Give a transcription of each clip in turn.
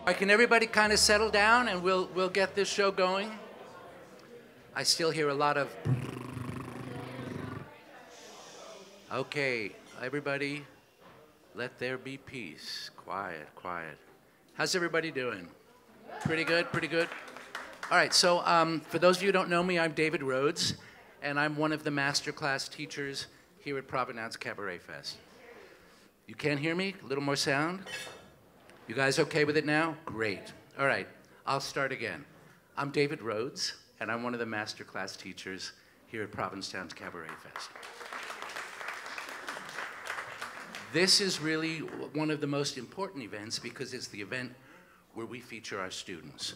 All right, can everybody kind of settle down and we'll get this show going? I still hear a lot of... Okay, everybody, let there be peace. Quiet, quiet. How's everybody doing? Pretty good, pretty good? All right, so for those of you who don't know me, I'm David Rhodes, and I'm one of the masterclass teachers here at Provenance Cabaret Fest. You can't hear me? A little more sound? You guys okay with it now? Great. All right, I'll start again. I'm David Rhodes, and I'm one of the masterclass teachers here at Provincetown's Cabaret Fest. This is really one of the most important events because it's the event where we feature our students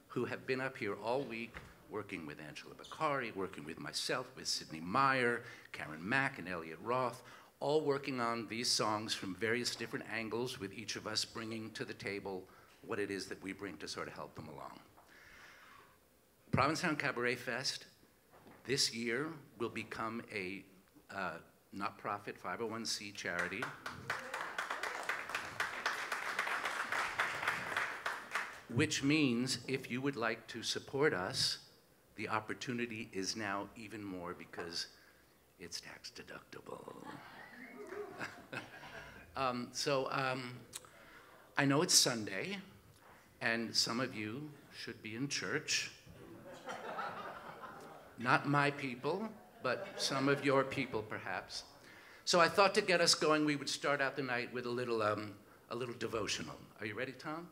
who have been up here all week working with Angela Beccari, working with myself, with Sydney Meyer, Karen Mack, and Elliot Roth, all working on these songs from various different angles, with each of us bringing to the table what it is that we bring to sort of help them along. Provincetown Cabaret Fest this year will become a not-profit 501c charity. Which means if you would like to support us, the opportunity is now even more because it's tax deductible. I know it's Sunday, and some of you should be in church. Not my people, but some of your people, perhaps. So I thought to get us going, we would start out the night with a little devotional. Are you ready, Tom?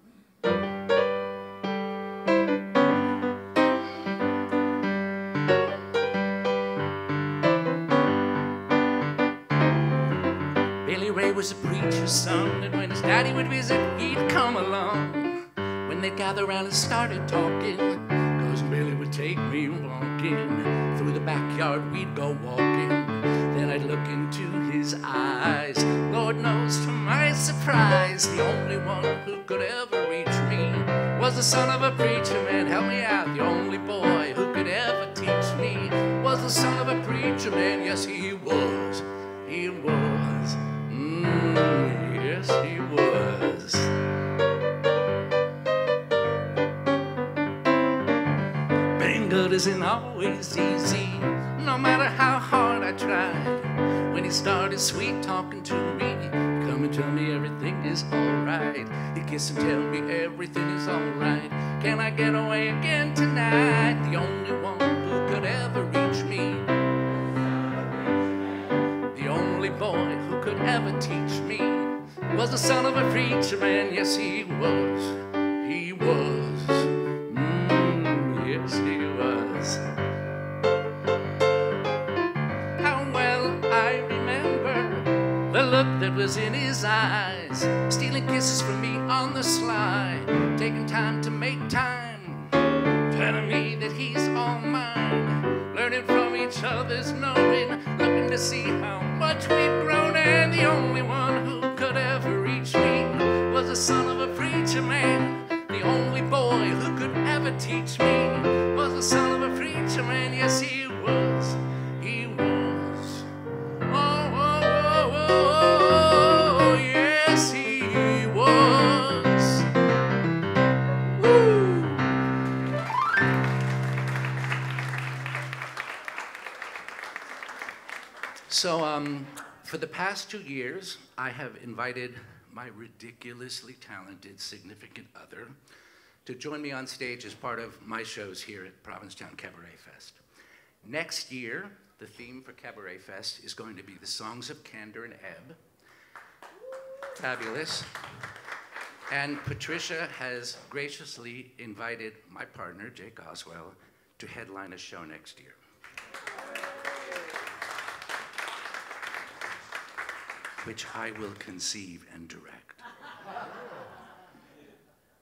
Was a preacher's son, and when his daddy would visit, he'd come along. When they'd gather around and started talking, Cousin Billy would take me walking. Through the backyard we'd go walking. Then I'd look into his eyes. Lord knows, to my surprise, the only one who could ever reach me was the son of a preacher man. Help me out. The only boy who could ever teach me was the son of a preacher man. Yes, he was. He was. Yes, he was. Being good isn't always easy, no matter how hard I tried. When he started sweet talking to me, come and tell me everything is alright. He kiss and tell me everything is alright. Can I get away again tonight? The only one who could ever reach me, the only boy who could ever teach me, was the son of a preacher man. Yes, he was. He was. Yes, he was. How well I remember the look that was in his eyes, stealing kisses from me on the sly, taking time to make time, telling me that he's all mine, learning from each other's knowing, looking to see how much we've grown. And the only one who could ever reach me was the son of a preacher man. The only boy who could ever teach me was the son of a preacher man. Yes, he was. He was. Oh, oh, oh, oh, oh, yes, he was. Woo! So, for the past 2 years, I have invited my ridiculously talented significant other to join me on stage as part of my shows here at Provincetown Cabaret Fest. Next year, the theme for Cabaret Fest is going to be the Songs of Candor and Ebb. Fabulous. And Patricia has graciously invited my partner, Jake Oswell, to headline a show next year. Which I will conceive and direct.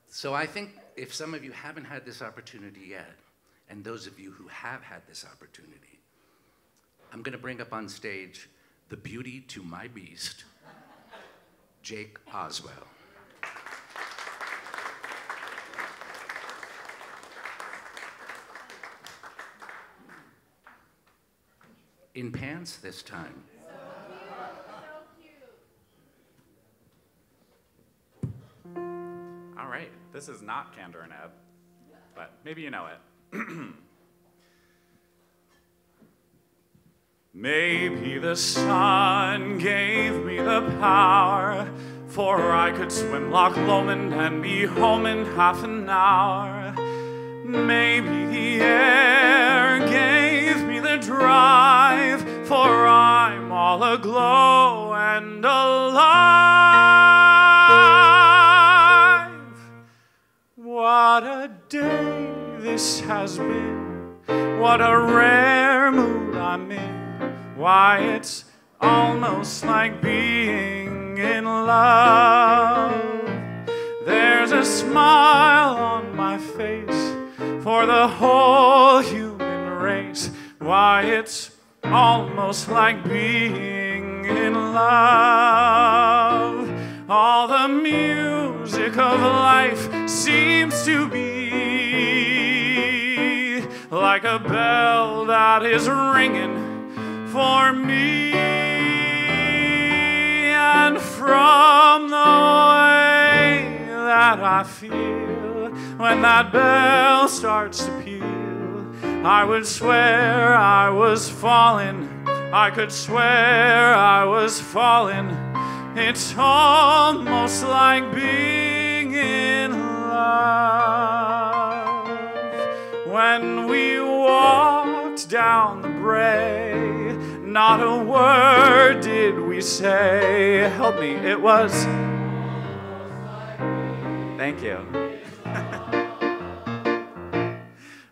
So I think if some of you haven't had this opportunity yet, and those of you who have had this opportunity, I'm gonna bring up on stage the beauty to my beast, Jake Oswell. In pants this time. All right, This is not Candor and Ebb, but maybe you know it. Maybe the sun gave me the power, for I could swim Loch Lomond and be home in half an hour. Maybe the air gave me the drive, for I'm all aglow and alive. What a day this has been, what a rare mood I'm in. Why, it's almost like being in love. There's a smile on my face for the whole human race. Why, it's almost like being in love. All the music of life seems to be like a bell that is ringing for me. And from the way that I feel when that bell starts to peal, I would swear I was falling. I could swear I was falling. It's almost like being in love. When we walked down the brae, not a word did we say. Help me, it was. Thank you.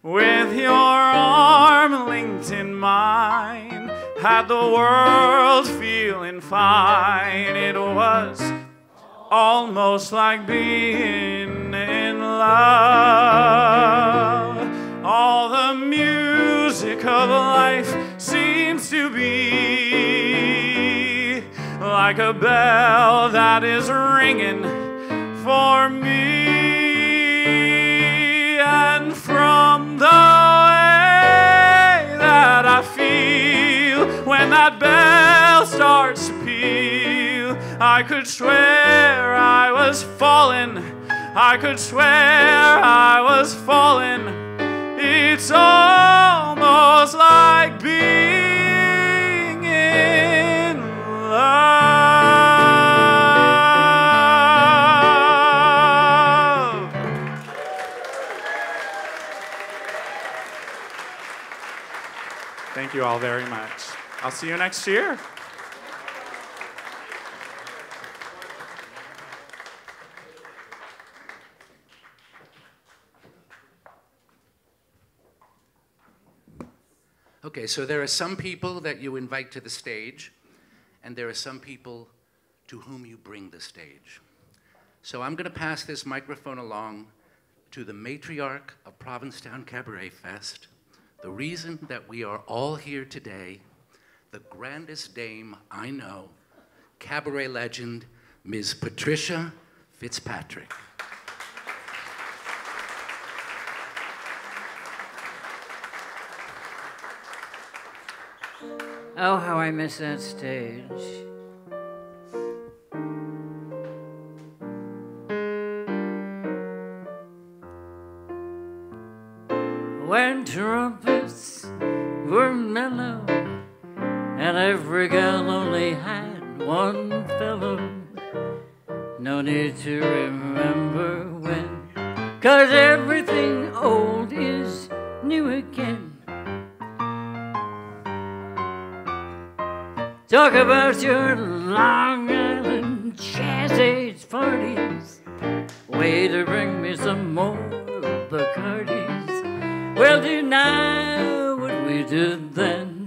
With your arm linked in mine, had the world feeling fine. It was almost like being in love. All the music of life seems to be like a bell that is ringing for me. And from the way that I feel when that bell starts to peal, I could swear I was falling. I could swear I was falling. It's almost like being in love. Thank you all very much. I'll see you next year. Okay, so there are some people that you invite to the stage, and there are some people to whom you bring the stage. So I'm going to pass this microphone along to the matriarch of Provincetown CabaretFest, the reason that we are all here today, the grandest dame I know, cabaret legend, Ms. Patricia Fitzpatrick. Oh, how I miss that stage. When trumpets were mellow and every gal only had one fellow, no need to remember when, 'cause everything old is new again. Talk about your Long Island Jazz Age parties. Way to bring me some more Bacardis. Well, do now what we did then.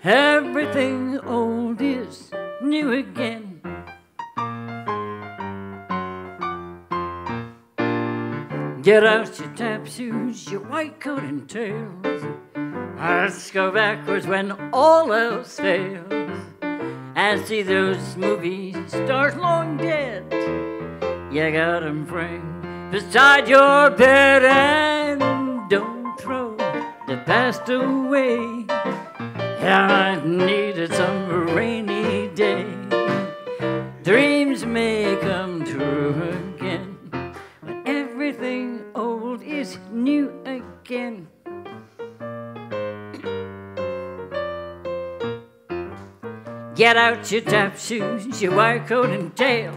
Everything old is new again. Get out your tap shoes, your white coat and tails. Let's go backwards when all else fails. And see those movie stars long dead. You got 'em framed beside your bed, and don't throw the past away. I needed some rainy day. Dreams may come true again, but everything everything old is new again. Get out your tap shoes, your white coat and tails.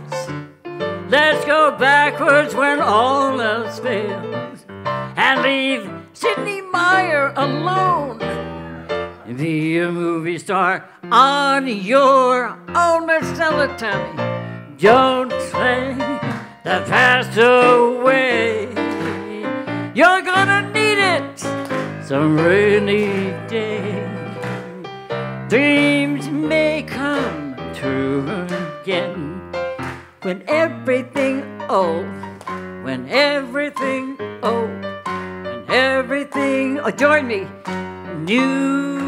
Let's go backwards when all else fails, and leave Sidney Meyer alone. Be a movie star on your own. Let's tell it, Tommy. Don't play the past away. You're gonna need it some rainy day. Dreams may come true again when everything old, when everything old, when everything, oh, join me, new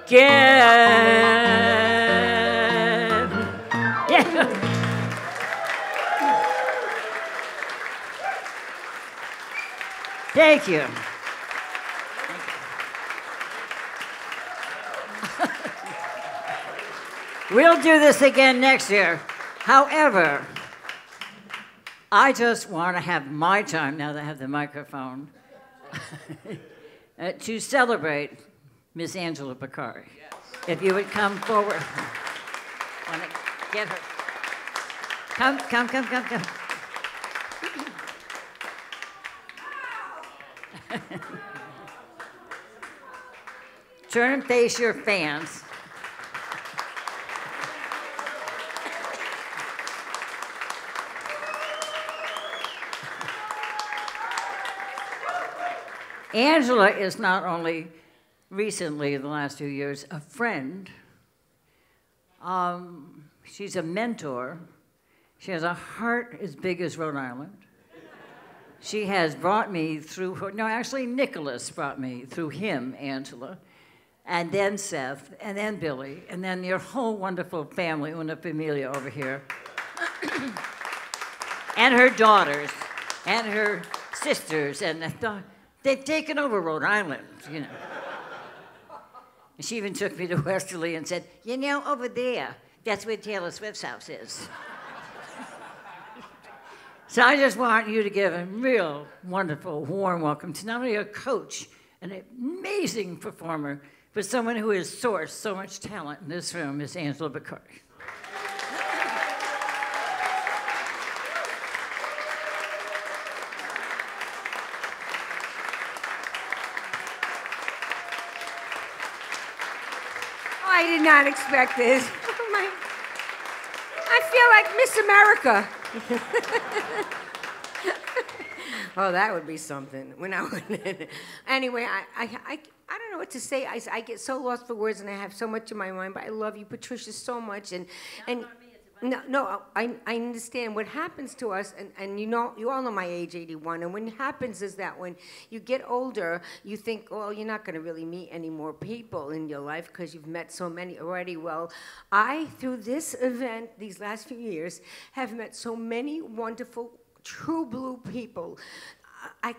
again. Yeah. Thank you. We'll do this again next year. However, I just want to have my time, now that I have the microphone, to celebrate Miss Angela Beccari. Yes. If you would come forward. I want to get her. Come. Turn and face your fans. Angela is not only recently, in the last few years, a friend. She's a mentor. She has a heart as big as Rhode Island. She has brought me through her, no, actually Nicholas brought me through him, Angela, and then Seth, and then Billy, and then your whole wonderful family, una familia over here, and her daughters, and her sisters, and they've taken over Rhode Island, you know. And she even took me to Westerly and said, you know, over there, that's where Taylor Swift's house is. So I just want you to give a real wonderful, warm welcome to not only a coach, an amazing performer, but someone who has sourced so much talent in this room, Miss Angela Beccari. I did not expect this. Oh my. I feel like Miss America. Oh, that would be something. Anyway, I don't know what to say. I get so lost for words, and I have so much in my mind. But I love you, Patricia, so much. And no, I understand what happens to us, and you know, you all know my age, 81. And what happens is that when you get older, you think, well, you're not going to really meet any more people in your life because you've met so many already. Well, I, through this event, these last few years, have met so many wonderful, true blue people. I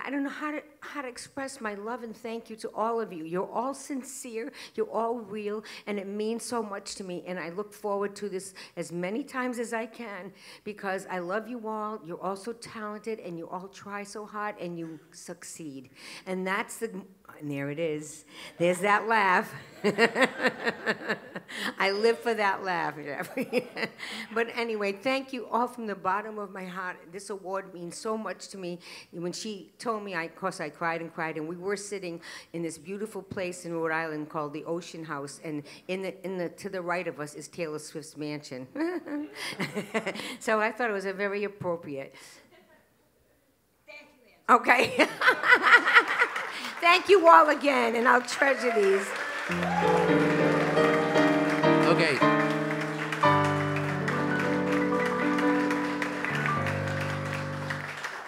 don't know how to express my love and thank you to all of you. You're all sincere, you're all real, and it means so much to me. And I look forward to this as many times as I can because I love you all. You're all so talented, and you all try so hard, and you succeed. And that's and there it is. There's that laugh. I live for that laugh. But anyway, thank you all from the bottom of my heart. This award means so much to me. When she told me, of course, I cried and cried. And we were sitting in this beautiful place in Rhode Island called the Ocean House. And to the right of us is Taylor Swift's mansion. So I thought it was a very appropriate. Thank you, Anne. Okay. Thank you all again, and I'll treasure these. Okay.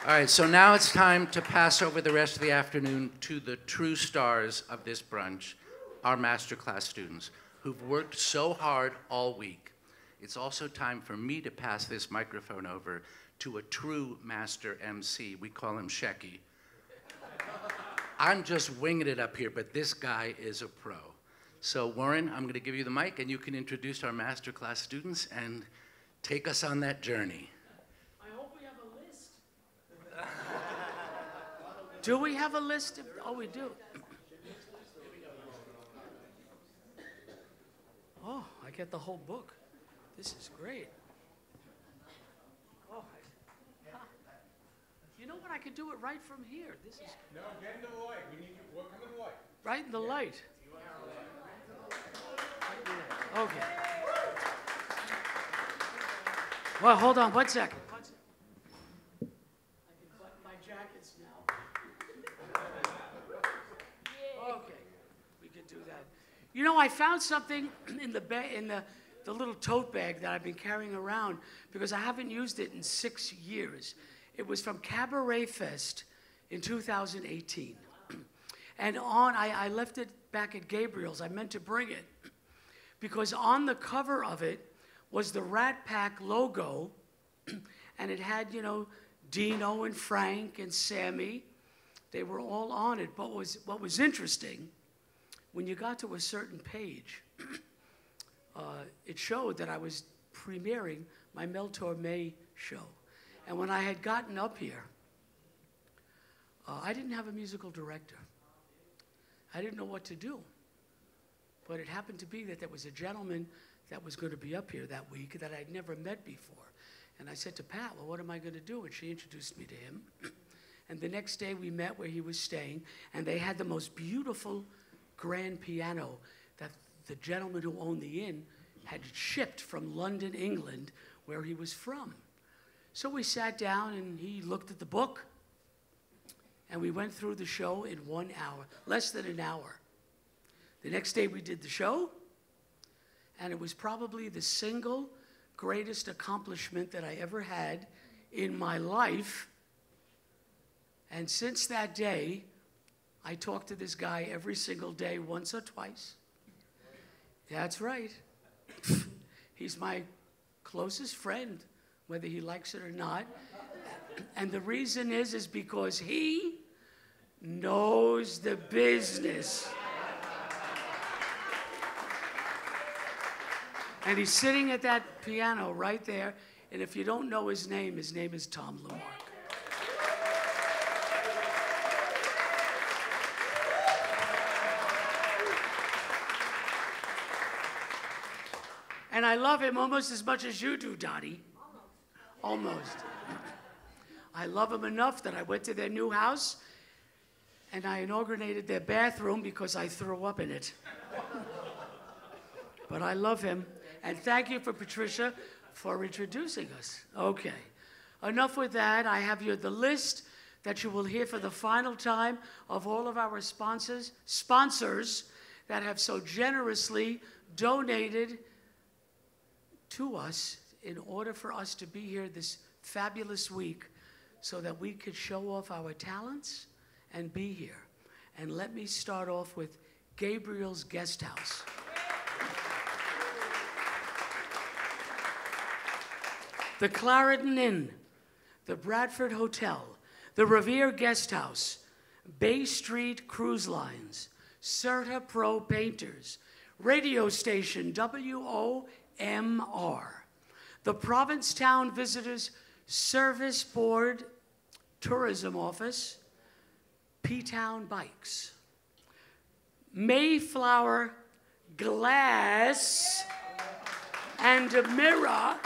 All right, so now it's time to pass over the rest of the afternoon to the true stars of this brunch, our masterclass students, who've worked so hard all week. It's also time for me to pass this microphone over to a true master MC. We call him Shecky. I'm just winging it up here, but this guy is a pro. So Warren, I'm going to give you the mic, and you can introduce our masterclass students and take us on that journey. I hope we have a list. Do we have a list? Oh, we do. Oh, I get the whole book. This is great. Oh, you know what? I could do it right from here. This is No, get into the light. We need you. We'll come in the light. right in the light. Okay. Well, hold on 1 second. I can button my jackets now. Okay, we can do that. You know, I found something in the little tote bag that I've been carrying around because I haven't used it in 6 years. It was from CabaretFest in 2018. And I left it back at Gabriel's. I meant to bring it because on the cover of it was the Rat Pack logo, and it had, you know, Dino and Frank and Sammy. They were all on it. But what was interesting, when you got to a certain page, it showed that I was premiering my Mel Torme show. And when I had gotten up here, I didn't have a musical director. I didn't know what to do. But it happened to be that there was a gentleman that was going to be up here that week that I'd never met before. And I said to Pat, well, what am I going to do? And she introduced me to him. And the next day we met where he was staying, and they had the most beautiful grand piano that the gentleman who owned the inn had shipped from London, England, where he was from. So we sat down and he looked at the book, and we went through the show in 1 hour, less than an hour. The next day we did the show, and it was probably the single greatest accomplishment that I ever had in my life. And since that day, I talk to this guy every single day, once or twice. That's right. He's my closest friend, whether he likes it or not. And the reason is because he knows the business. And he's sitting at that piano right there. And if you don't know his name is Tom Lamarck. And I love him almost as much as you do, Dottie. Almost. I love him enough that I went to their new house and I inaugurated their bathroom because I threw up in it. But I love him. And thank you for Patricia for introducing us. Okay. Enough with that. I have here the list that you will hear for the final time of all of our sponsors that have so generously donated to us in order for us to be here this fabulous week so that we could show off our talents and be here. And let me start off with Gabriel's Guest House. The Clarendon Inn, the Bradford Hotel, the Revere Guest House, Bay Street Cruise Lines, Certa Pro Painters, radio station WOMR, the Provincetown Visitors Service Board Tourism Office, P-Town Bikes, Mayflower Glass and a Mirror,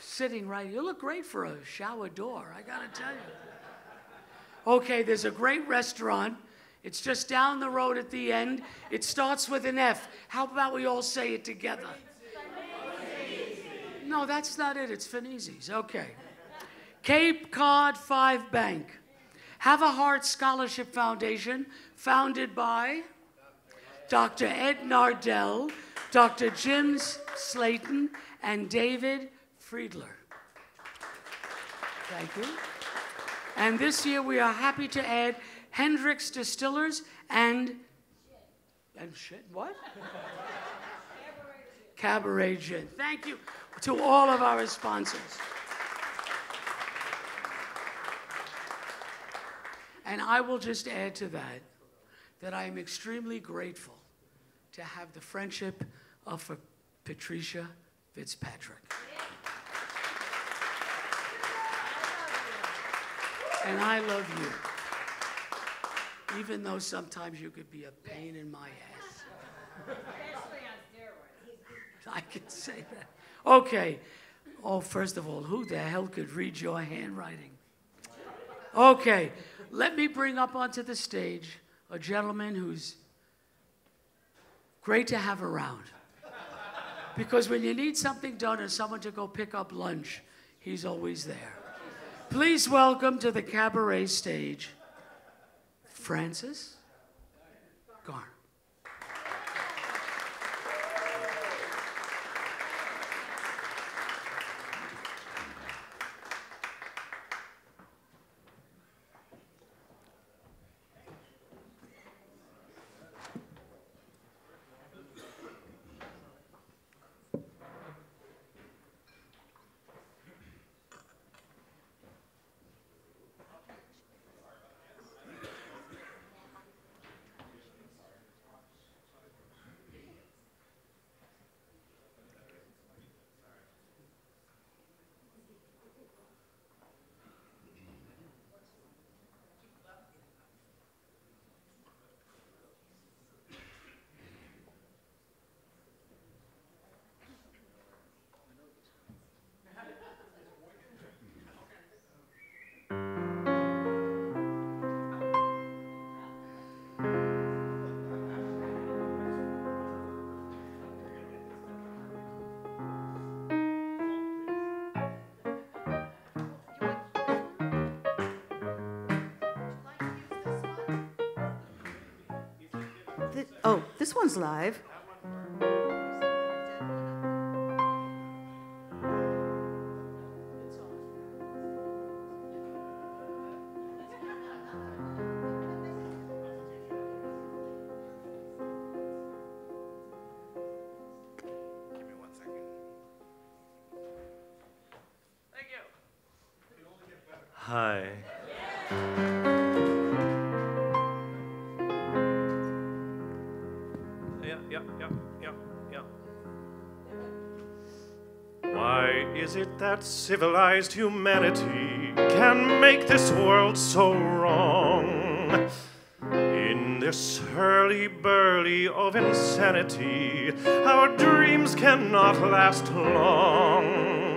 sitting right, you look great for a shower door, I gotta tell you. Okay, there's a great restaurant. It's just down the road at the end. It starts with an F. How about we all say it together? No, that's not it. It's Finizzi's. Okay. Cape Cod 5 Bank. Have a Heart Scholarship Foundation founded by Dr. Ed Nardell, Dr. Jim Slayton, and David Friedler. Thank you. And this year we are happy to add Hendrick's Distillers and what? Cabaret Gin. Thank you to all of our sponsors. And I will just add to that I am extremely grateful to have the friendship of Patricia Fitzpatrick. And I love you, even though sometimes you could be a pain in my ass. I can say that. Okay. Oh, first of all, who the hell could read your handwriting? Okay. Let me bring up onto the stage a gentleman who's great to have around. Because when you need something done or someone to go pick up lunch, he's always there. Please welcome to the cabaret stage, Francis Garner. Oh, this one's live. Give me 1 second. Thank you. Hi. Why is it that civilized humanity can make this world so wrong? In this hurly-burly of insanity, our dreams cannot last long.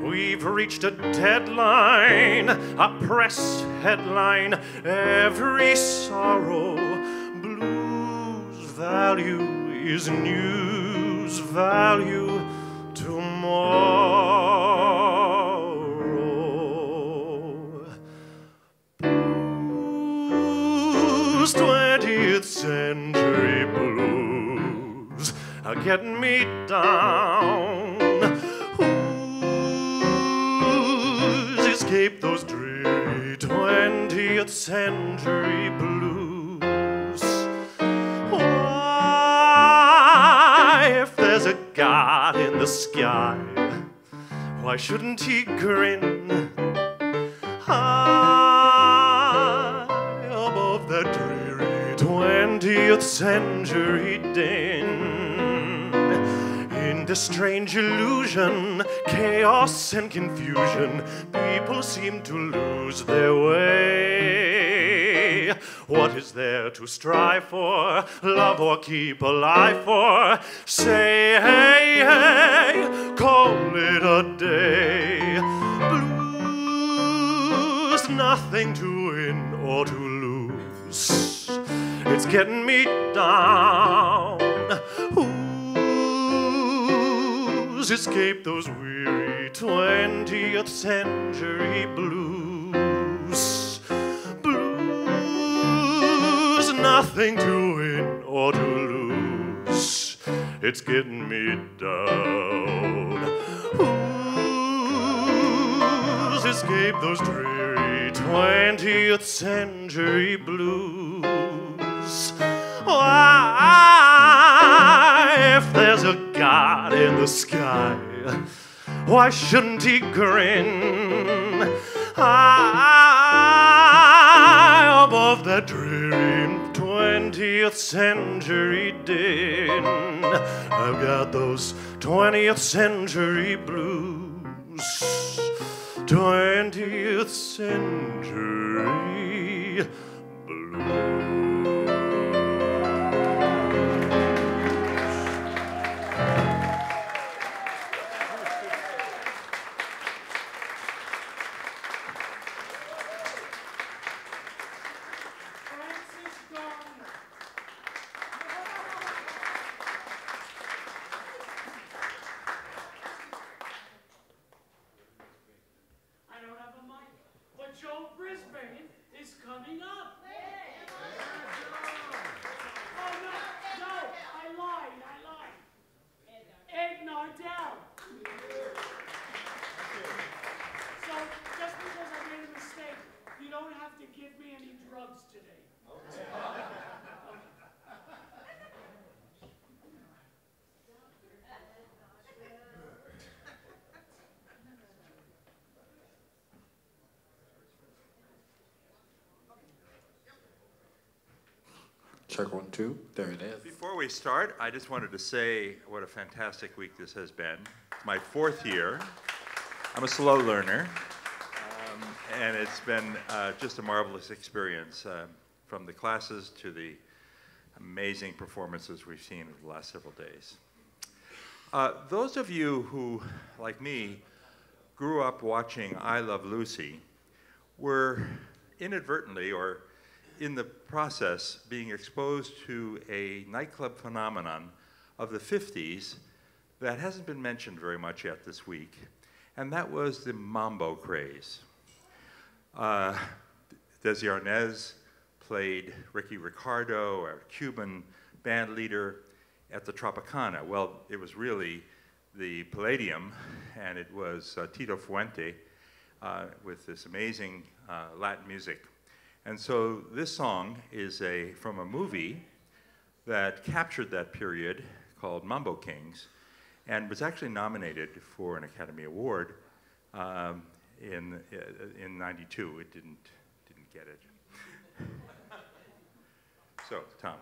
We've reached a deadline, a press headline, every sorrow, blues value is news value tomorrow. Blues, 20th century blues are getting me down. Who's escaped those dreary 20th century blues? Why, if there's a God in the sky, why shouldn't he grin high above that dreary 20th century din? In this strange illusion, chaos and confusion, people seem to lose their way. What is there to strive for, love or keep alive for? Say, hey, hey, call it a day. Blues, nothing to win or to lose. It's getting me down. Who's escaped those weary 20th century blues? Blues, nothing to win or to lose. It's getting me down. Who's escaped those dreary 20th century blues? Why, if there's a God in the sky, why shouldn't he grin high above that dreary 20th 20th century din. I've got those 20th century blues. 20th century blues. Check 1, 2. There it is. Before we start, I just wanted to say what a fantastic week this has been. It's my 4th year. I'm a slow learner, and it's been just a marvelous experience, from the classes to the amazing performances we've seen over the last several days. Those of you who, like me, grew up watching I Love Lucy were inadvertently or in the process being exposed to a nightclub phenomenon of the 50s that hasn't been mentioned very much yet this week, and that was the mambo craze. Desi Arnaz played Ricky Ricardo, a Cuban band leader, at the Tropicana. Well, it was really the Palladium, and it was Tito Fuente with this amazing Latin music. And so this song is from a movie that captured that period called Mambo Kings and was actually nominated for an Academy Award in '92. It didn't get it. So, Tom.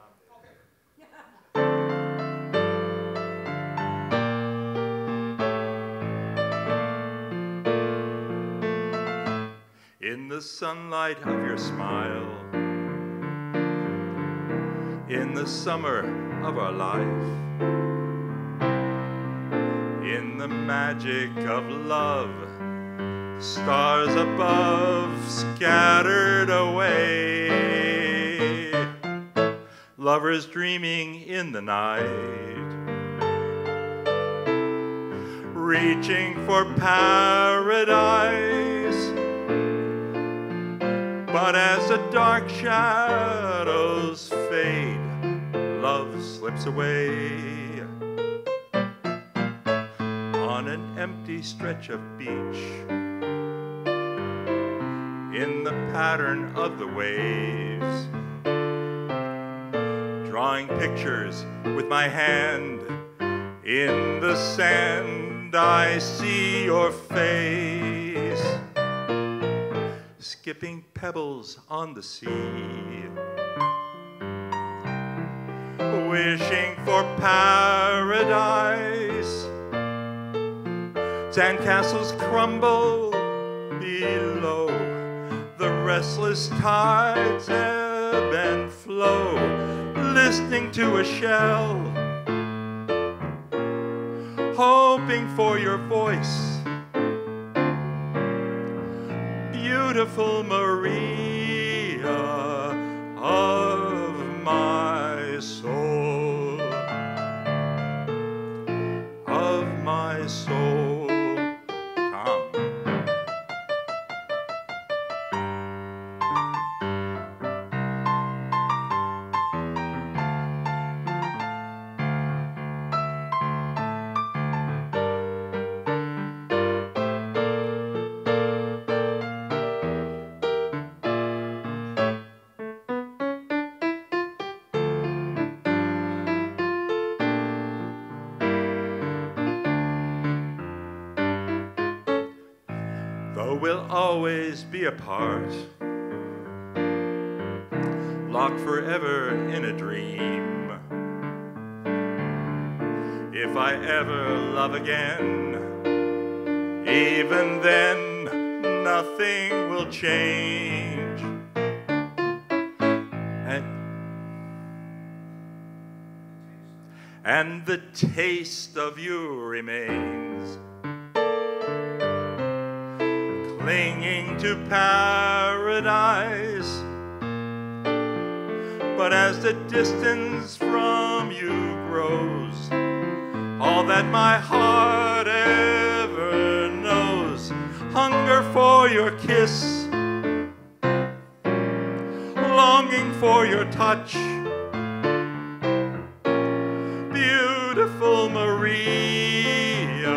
In the sunlight of your smile, in the summer of our life, in the magic of love, stars above scattered away, lovers dreaming in the night, reaching for paradise. But as the dark shadows fade, love slips away on an empty stretch of beach, in the pattern of the waves, drawing pictures with my hand. In the sand I see your face, skipping pebbles on the sea, wishing for paradise. Sandcastles crumble below, the restless tides ebb and flow, listening to a shell, hoping for your voice. Beautiful Maria of my soul, of my soul. Tom. We'll always be apart, locked forever in a dream. If I ever love again, even then nothing will change. And the taste of you remains, clinging to paradise. But as the distance from you grows, all that my heart ever knows, hunger for your kiss, longing for your touch, beautiful Maria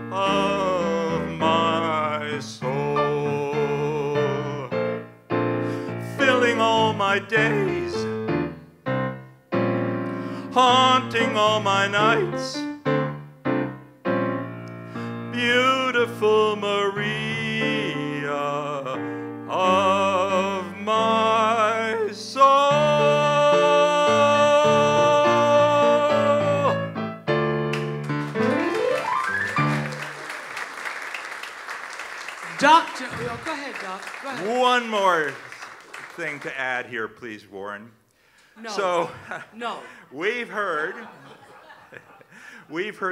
of my soul, filling all my days, haunting all my nights, beautiful Maria of my soul. Doctor, oh, go ahead, Doc. Go ahead. One more thing to add here, please, Warren. No. So, no. We've heard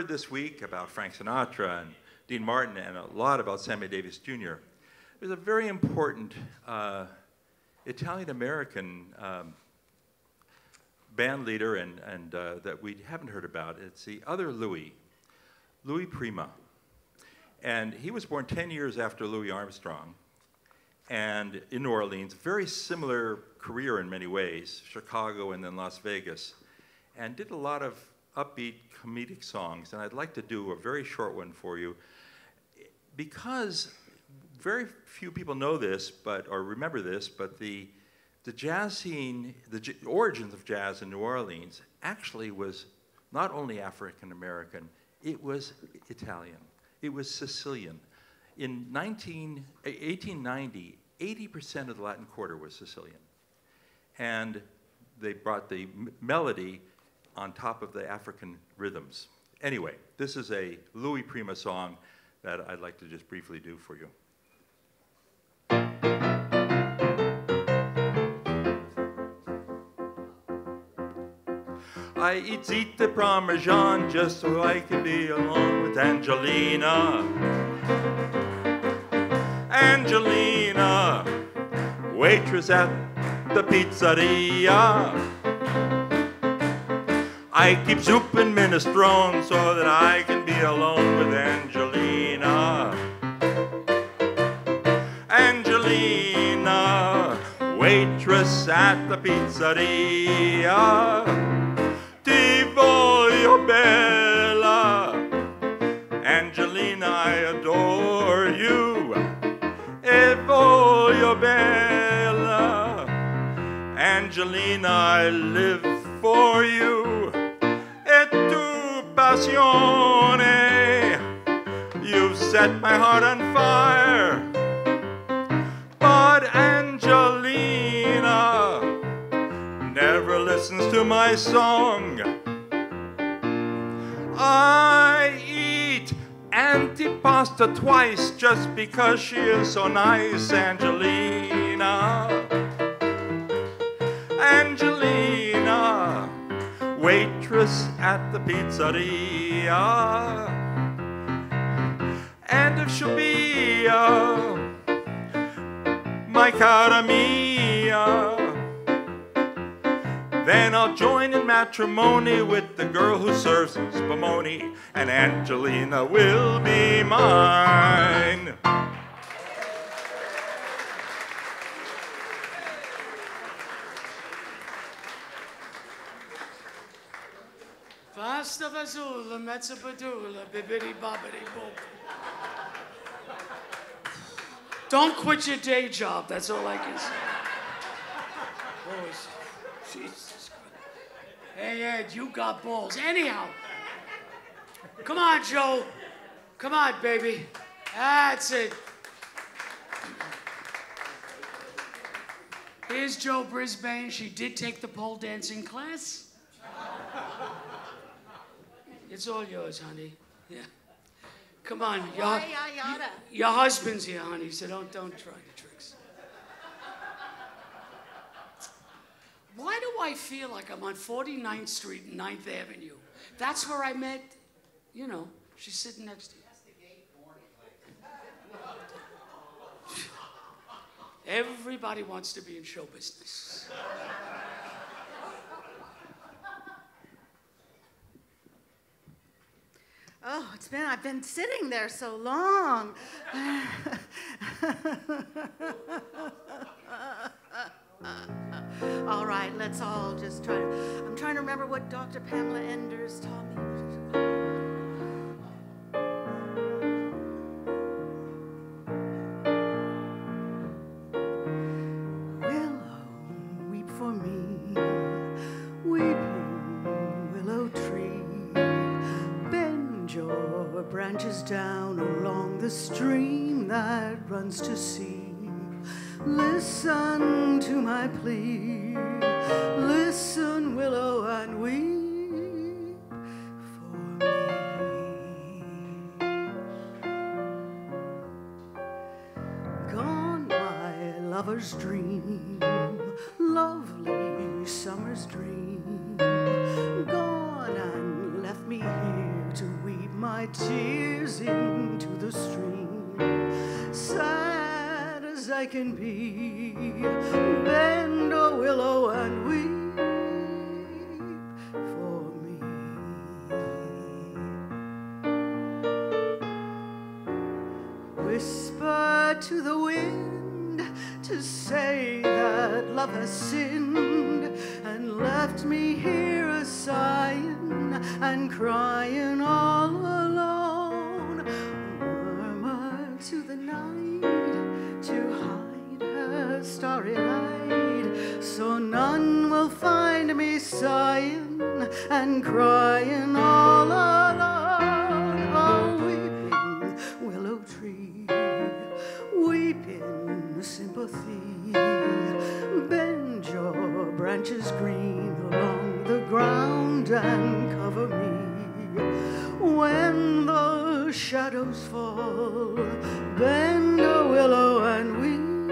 this week about Frank Sinatra and Dean Martin and a lot about Sammy Davis Jr. There's a very important Italian-American band leader and that we haven't heard about. It's the other Louis Prima. And he was born 10 years after Louis Armstrong, and in New Orleans, very similar career in many ways, Chicago and then Las Vegas, and did a lot of upbeat comedic songs. And I'd like to do a very short one for you, because very few people know this, or remember this, but the jazz scene, the origins of jazz in New Orleans actually was not only African American, it was Italian. It was Sicilian. In 1890, 80% of the Latin Quarter was Sicilian. And they brought the melody on top of the African rhythms. Anyway, this is a Louis Prima song that I'd like to just briefly do for you. I eat ziti parmesan just so I can be alone with Angelina. Angelina, waitress at the pizzeria. I keep soup and minestrone so that I can be alone with Angelina. Angelina, waitress at the pizzeria. Ti voglio bella, Angelina, I adore you. E voglio bella, Angelina, I live for you. E tu passione, you've set my heart on fire. But Angelina never listens to my song. I eat antipasta twice just because she is so nice, Angelina. Angelina, waitress at the pizzeria. And if she'll be my cara mia, then I'll join in matrimony with the girl who serves spumoni, and Angelina will be mine. Pasta fazola, mezza padula, bibbidi bobbidi boop. Don't quit your day job, that's all I can say. Oh, Jesus. Hey, Ed, you got balls. Anyhow, come on, Joe. Come on, baby. That's it. Here's Joe Brisbane. She did take the pole dancing class. It's all yours, honey. Yeah. Come on. Your husband's here, honey, so don't try your tricks. Why do I feel like I'm on 49th Street and 9th Avenue? That's where I met, you know, she's sitting next to you. Everybody wants to be in show business. Oh, I've been sitting there so long. All right, let's all just try. I'm trying to remember what Dr. Pamela Enders taught me. Willow, weep for me, weeping willow tree. Bend your branches down along the stream that runs to sea. Listen to my plea. Listen, willow, and weep for me. Gone my lover's dream, lovely summer's dream. Gone and left me here to weep my tears into the stream. Sad as I can be, bend a willow and weep for me. Whisper to the wind to say that love has sinned and left me here a sighing and crying all alone. Murmur to the night to hide her starry light, so none will find me sighing and crying all alone. Oh, weeping willow tree, weeping sympathy, bend your branches green along the ground and cover me. When the shadows fall, bend a willow and weep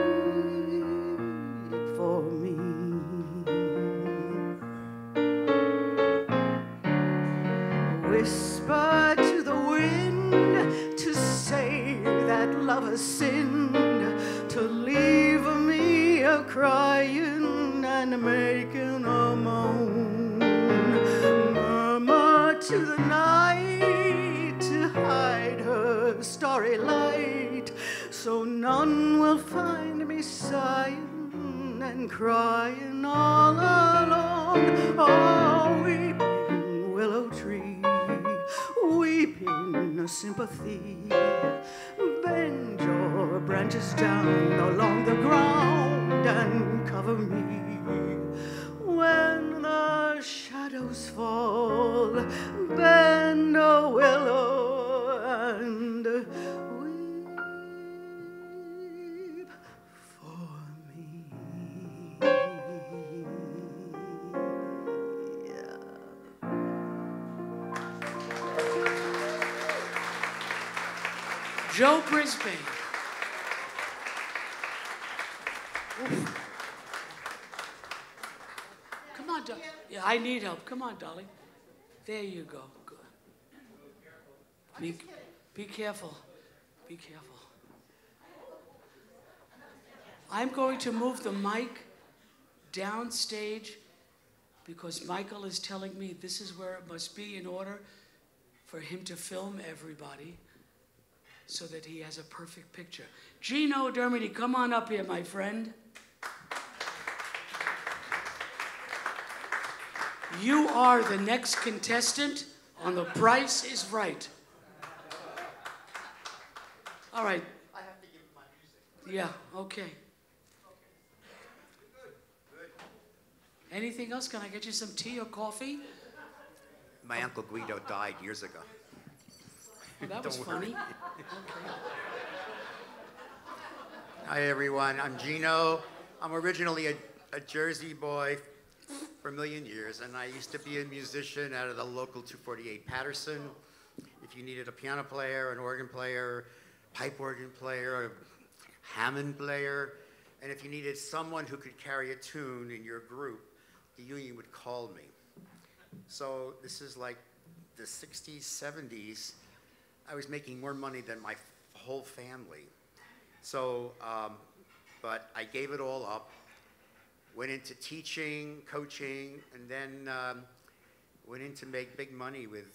for me. Whisper to the wind to say that love has sinned, to leave me a crying and making a moan. Murmur to the night to hide her starry light, so none will find me sighing and crying all alone. Oh, weeping willow tree, weeping sympathy, bend your branches down along the ground and cover me. When the shadows fall, bend a willow and weep for me. Joe Brisbane. Oof. Come on, darling. Yeah, I need help. Come on, darling. There you go. Good. Be careful. Be careful. I'm going to move the mic downstage because Michael is telling me this is where it must be in order for him to film everybody so that he has a perfect picture. Gino Dermody, come on up here, my friend. You are the next contestant on The Price is Right. All right. I have to give my music. Yeah, okay. Anything else? Can I get you some tea or coffee? My Uncle Guido died years ago. Well, that was funny. Okay. Hi, everyone. I'm Gino. I'm originally a Jersey boy for a million years, and I used to be a musician out of the local 248 Patterson. If you needed a piano player, an organ player, pipe organ player, a Hammond player, and if you needed someone who could carry a tune in your group, the union would call me. So this is like the 60s, 70s. I was making more money than my whole family. So, but I gave it all up, went into teaching, coaching, and then went in to make big money with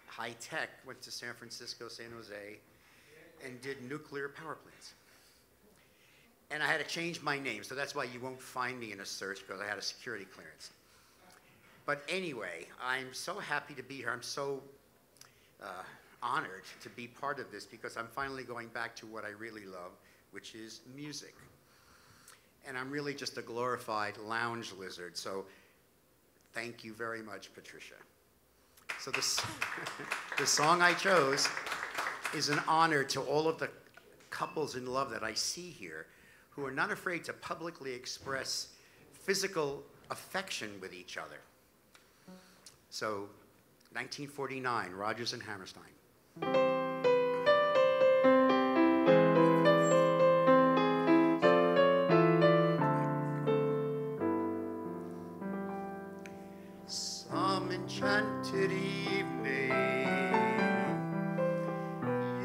high tech, went to San Francisco, San Jose, and did nuclear power plants. And I had to change my name, so that's why you won't find me in a search, because I had a security clearance. But anyway, I'm so happy to be here. I'm so honored to be part of this, because I'm finally going back to what I really love, which is music. And I'm really just a glorified lounge lizard, so thank you very much, Patricia. So the song I chose is an honor to all of the couples in love that I see here who are not afraid to publicly express physical affection with each other. So, 1949, Rodgers and Hammerstein. Some enchanted evening,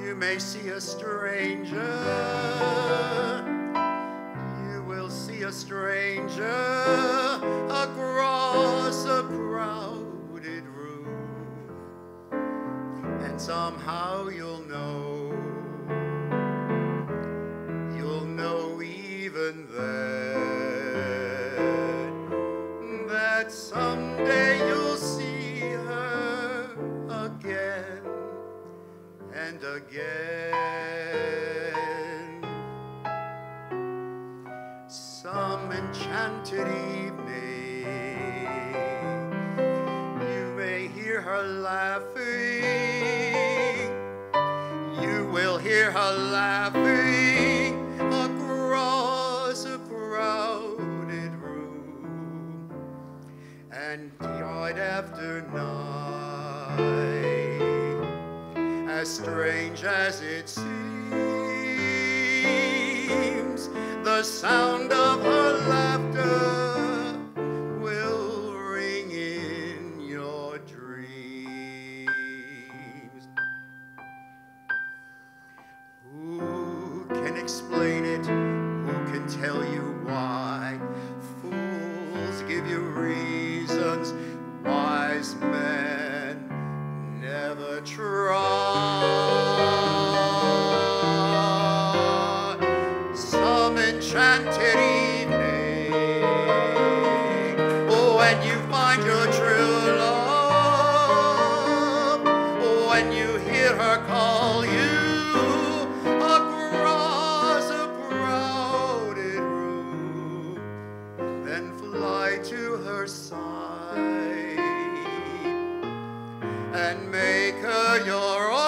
you may see a stranger. You will see a stranger across a crowded room, and somehow you'll know even then, that someday you'll see her again and again. Some enchanted evening, you may hear her laughing. You will hear her laughing across a crowded room, and night after night, as strange as it seems, the sound of her laughter will ring in your dreams. Who can explain it? Who can tell you why? Fools give you reasons, wise men never try. Some enchanted evening, when you find your true love, when you hear her call you across a crowded room, then fly to her side and make her your own.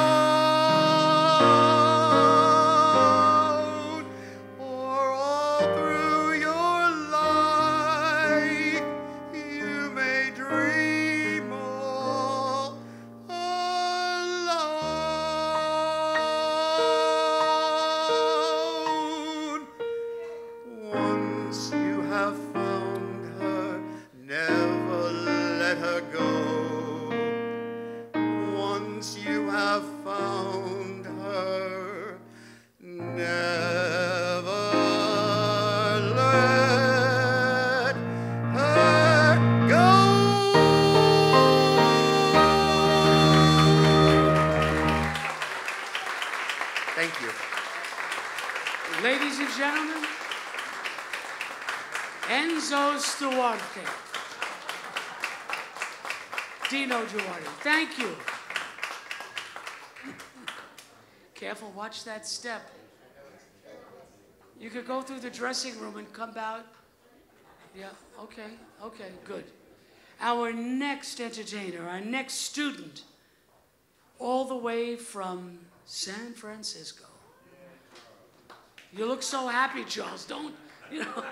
For all through your life, you may dream all alone. Once you have found her, never let her go. Once you have found her, never let her go. Thank you. Ladies and gentlemen, Enzo Duarte. Dino Duarte, thank you. Careful, watch that step. You could go through the dressing room and come out. Yeah, okay, good. Our next entertainer, our next student, all the way from San Francisco. You look so happy, Charles. Don't You know?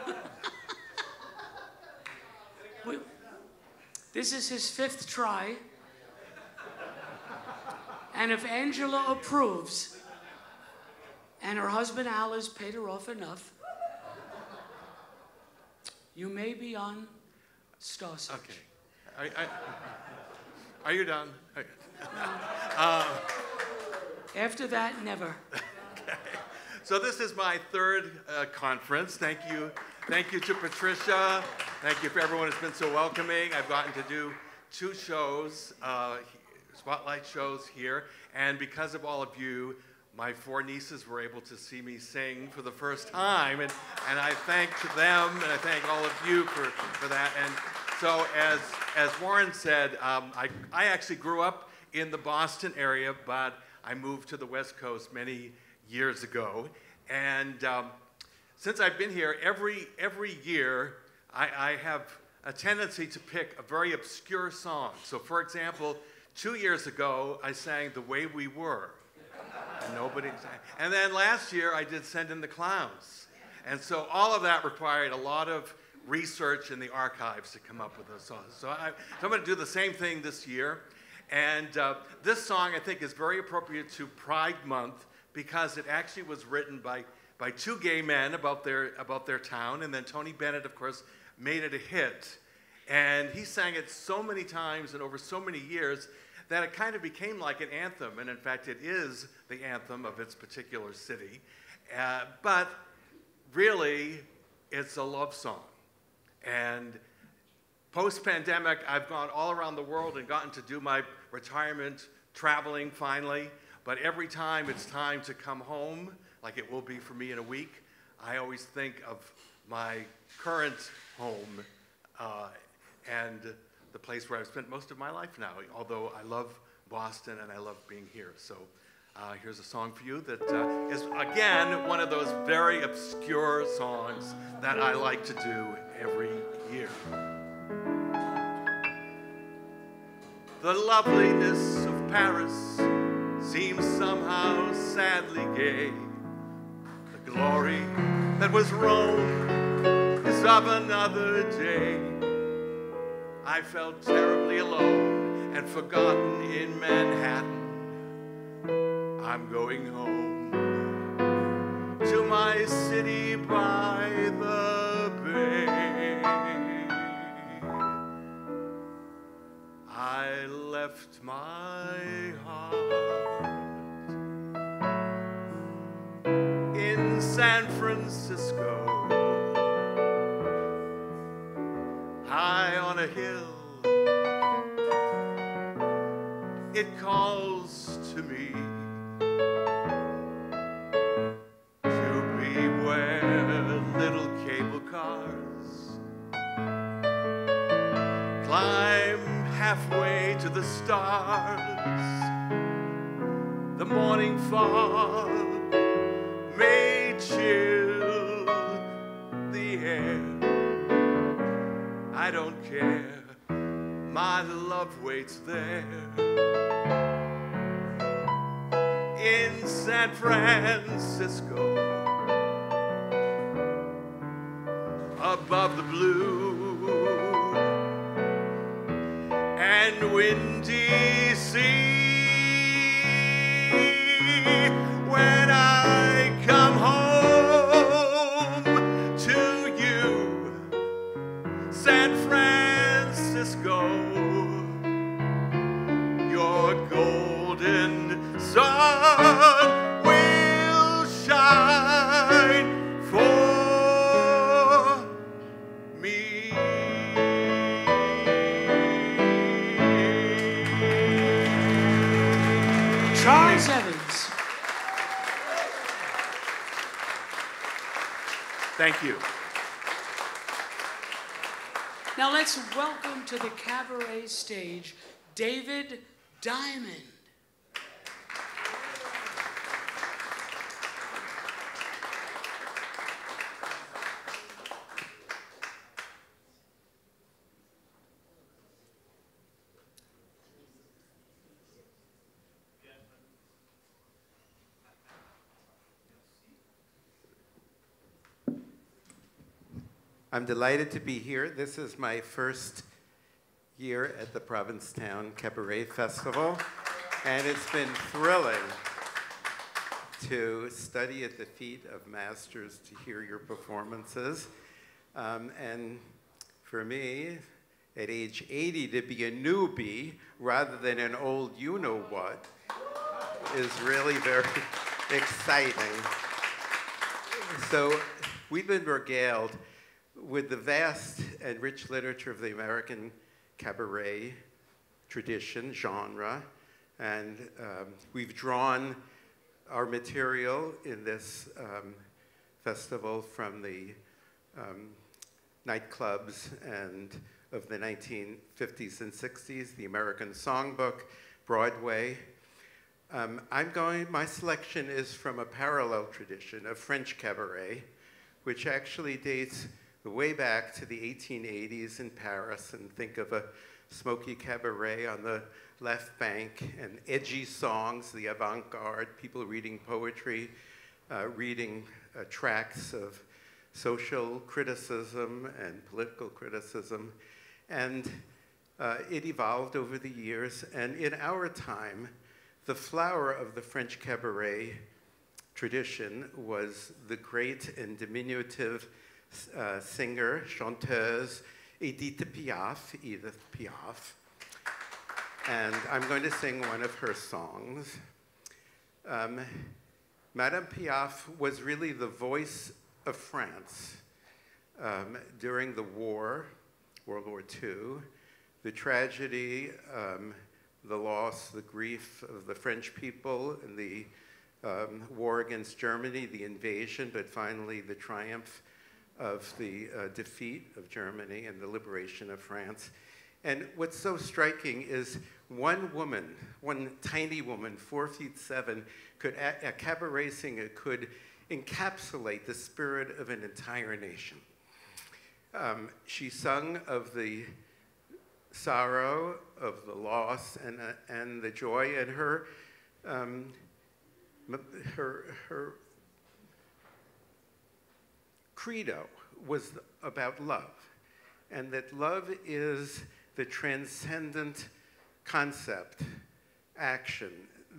This is his 5th try. And if Angela approves, and her husband Al has paid her off enough, you may be on Star Search. Okay. Are you done? After that, never. Okay. So this is my 3rd conference. Thank you to Patricia. Thank you for everyone who's been so welcoming. I've gotten to do 2 shows, spotlight shows here, and because of all of you, my 4 nieces were able to see me sing for the first time, and I thank them, and I thank all of you for that. And so as Warren said, I actually grew up in the Boston area, but I moved to the West Coast many years ago. And since I've been here, every year, I have a tendency to pick a very obscure song. So for example, 2 years ago, I sang The Way We Were. And nobody sang. And then last year, I did Send in the Clowns. And so all of that required a lot of research in the archives to come up with those songs. So I'm going to do the same thing this year. And this song, I think, is very appropriate to Pride Month because it actually was written by 2 gay men about their town. And then Tony Bennett, of course, made it a hit. And he sang it so many times and over so many years that it kind of became like an anthem. And in fact, it is the anthem of its particular city. But really, it's a love song. And post-pandemic, I've gone all around the world and gotten to do my retirement traveling finally. But every time it's time to come home, like it will be for me in a week, I always think of my current home and the place where I've spent most of my life now, although I love Boston and I love being here. So here's a song for you that is, again, one of those very obscure songs that I like to do every year. The loveliness of Paris seems somehow sadly gay. The glory that was Rome is of another day. I felt terribly alone and forgotten in Manhattan. I'm going home to my city by the bay. I left my heart in San Francisco, high on a hill. It calls to me to be where little cable cars climb halfway to the stars. The morning fog may chill the air. I don't care, my love waits there. In San Francisco, above the blue and windy sea. When I come home to you, San Francisco, your golden sun will shine for me. Charles Evans. Thank you. Now let's welcome to the cabaret stage David Diamond. I'm delighted to be here. This is my first year at the Provincetown Cabaret Festival, and it's been thrilling to study at the feet of masters, to hear your performances. And for me, at age 80, to be a newbie rather than an old you-know-what is really very exciting. So we've been regaled with the vast and rich literature of the American cabaret tradition, genre, and we've drawn our material in this festival from the nightclubs and of the 1950s and 60s, the American Songbook, Broadway. My selection is from a parallel tradition of French cabaret, which actually dates way back to the 1880s in Paris, and think of a smoky cabaret on the left bank and edgy songs, the avant-garde, people reading poetry, reading tracts of social criticism and political criticism. And it evolved over the years. And in our time, the flower of the French cabaret tradition was the great and diminutive singer, chanteuse, Edith Piaf. And I'm going to sing one of her songs. Madame Piaf was really the voice of France during the war, World War II, the tragedy, the loss, the grief of the French people, and the war against Germany, the invasion, but finally the triumph of the defeat of Germany and the liberation of France. And what's so striking is one woman, one tiny woman, 4'7", a cabaret singer could encapsulate the spirit of an entire nation. She sung of the sorrow, of the loss, and the joy, and her credo was about love, and that love is the transcendent concept, action,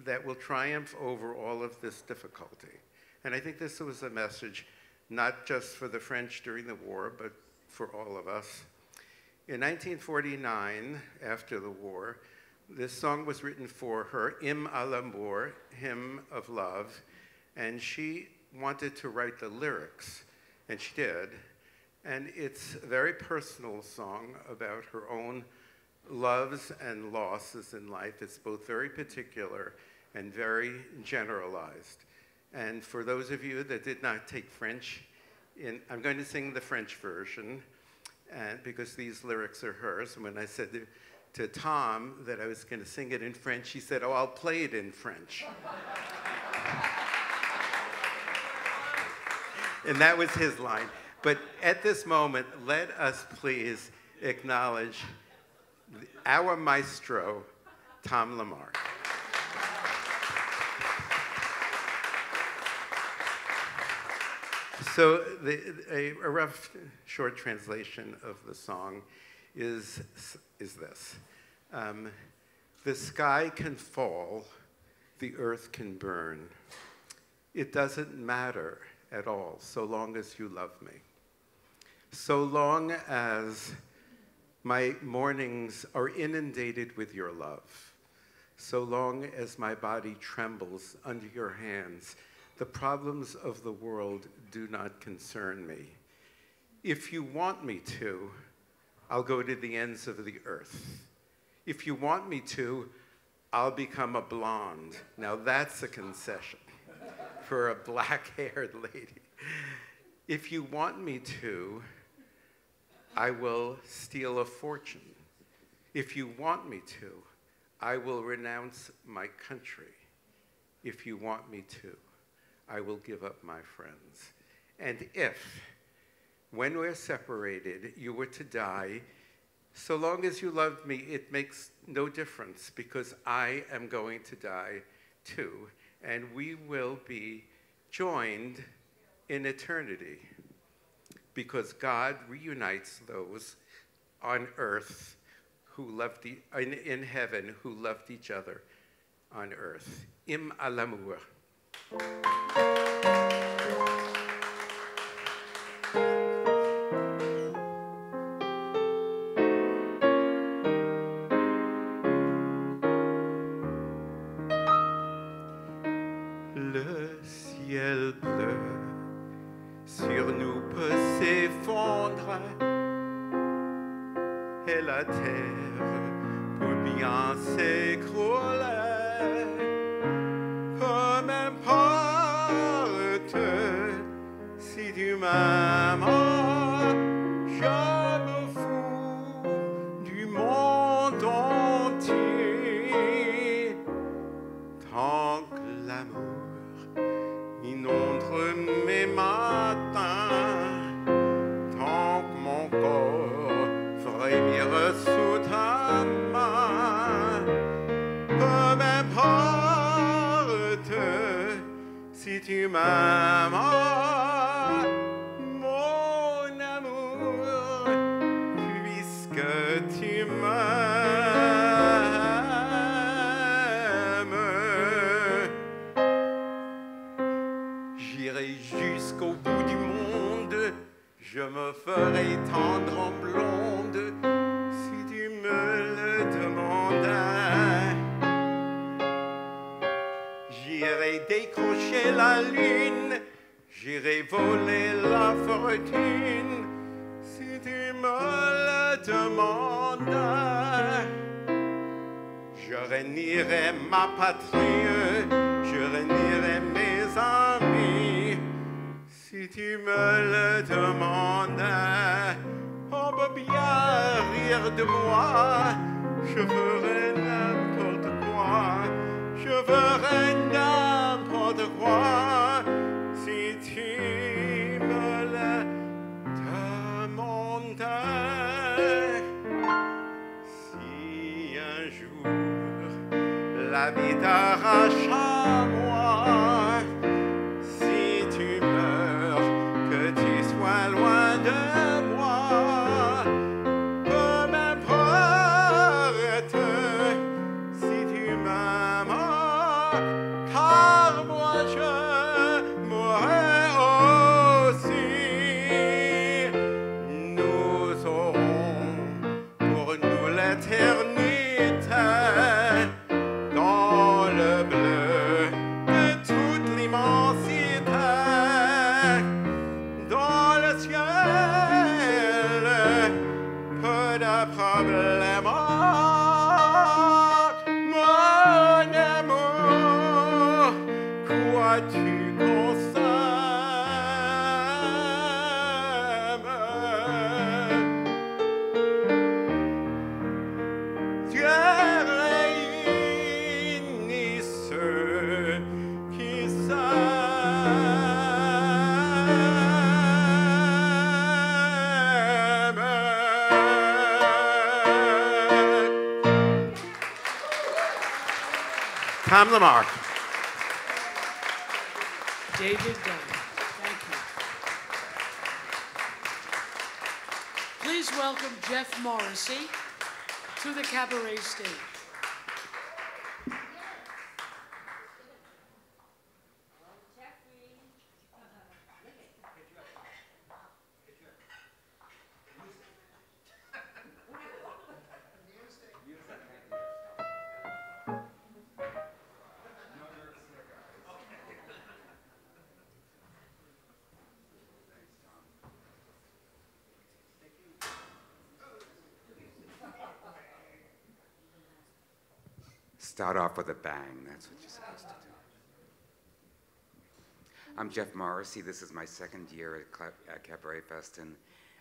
that will triumph over all of this difficulty. And I think this was a message not just for the French during the war, but for all of us. In 1949, after the war, this song was written for her, Hymne à l'amour, Hymn of Love, and she wanted to write the lyrics, and she did. And it's a very personal song about her own loves and losses in life. It's both very particular and very generalized. And for those of you that did not take French, I'm going to sing the French version, and because these lyrics are hers. And when I said to Tom that I was going to sing it in French, he said, "Oh, I'll play it in French." And that was his line. But at this moment, let us please acknowledge our maestro, Tom Lamarck. So a rough, short translation of the song is this. The sky can fall, the earth can burn. It doesn't matter at all, so long as you love me. So long as my mornings are inundated with your love. So long as my body trembles under your hands, the problems of the world do not concern me. If you want me to, I'll go to the ends of the earth. If you want me to, I'll become a blonde. Now that's a concession for a black-haired lady. If you want me to, I will steal a fortune. If you want me to, I will renounce my country. If you want me to, I will give up my friends. And if, when we're separated, you were to die, so long as you loved me, it makes no difference, because I am going to die too, and we will be joined in eternity. because God reunites those on earth who loved in heaven who loved each other on earth. Hymne à l'amour. Le ciel bleu sur nous peut s'effondrer et la terre peut bien s'écrouler. Peu m'importe si tu m'aimes, je me fous du monde entier. Tant que l'amour inonde mes matins, tant que mon corps frémira sous ta main, peu m'importe si tu m'aimes, mon amour, puisque tu m'aimes. J'irai jusqu'au bout du monde, je me ferai tendre en blonde si tu me le demandais. J'irai décrocher la lune, j'irai voler la fortune si tu me le demandais. Je renierai ma patrie, je renierai mes amis si tu me le demandais. On peut bien rire de moi, je ferai n'importe quoi, je ferai n'importe quoi si tu me le demandais. Si un jour la vie t'arrache à moi, si tu meurs, que tu sois loin de moi, peu m'importe si tu m'aimes, car moi je mourrai aussi. Nous aurons pour nous l'éternité dans le bleu de toute l'immensité, dans le ciel, peu de problèmes. Mon amour, quoi tu consommes? Dieu réunit ceux qui s'aiment. Tom Lamarck. David Dunn. Thank you. Please welcome Jeff Morrissey to the cabaret stage. Start off with a bang, that's what you're supposed to do. I'm Jeff Morrissey. This is my second year at CabaretFest, and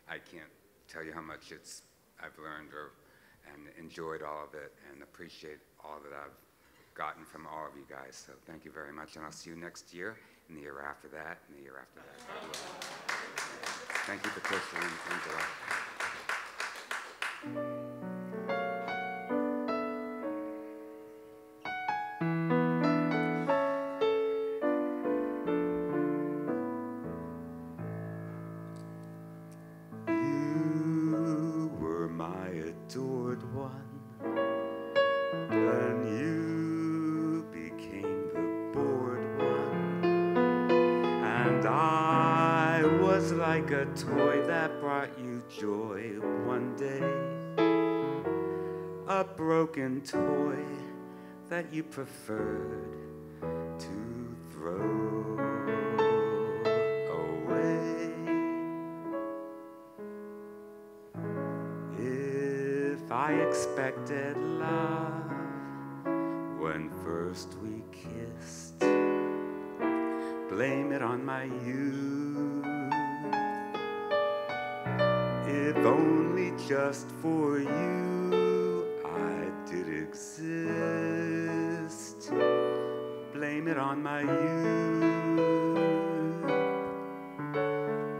I can't tell you how much I've learned and enjoyed all of it and appreciate all that I've gotten from all of you guys. So thank you very much, and I'll see you next year, and the year after that, and the year after that. Thank you, Patricia and Angela. And I was like a toy that brought you joy one day, a broken toy that you preferred to throw away. If I expected love when first we kissed, blame it on my youth. If only just for you I did exist, blame it on my youth.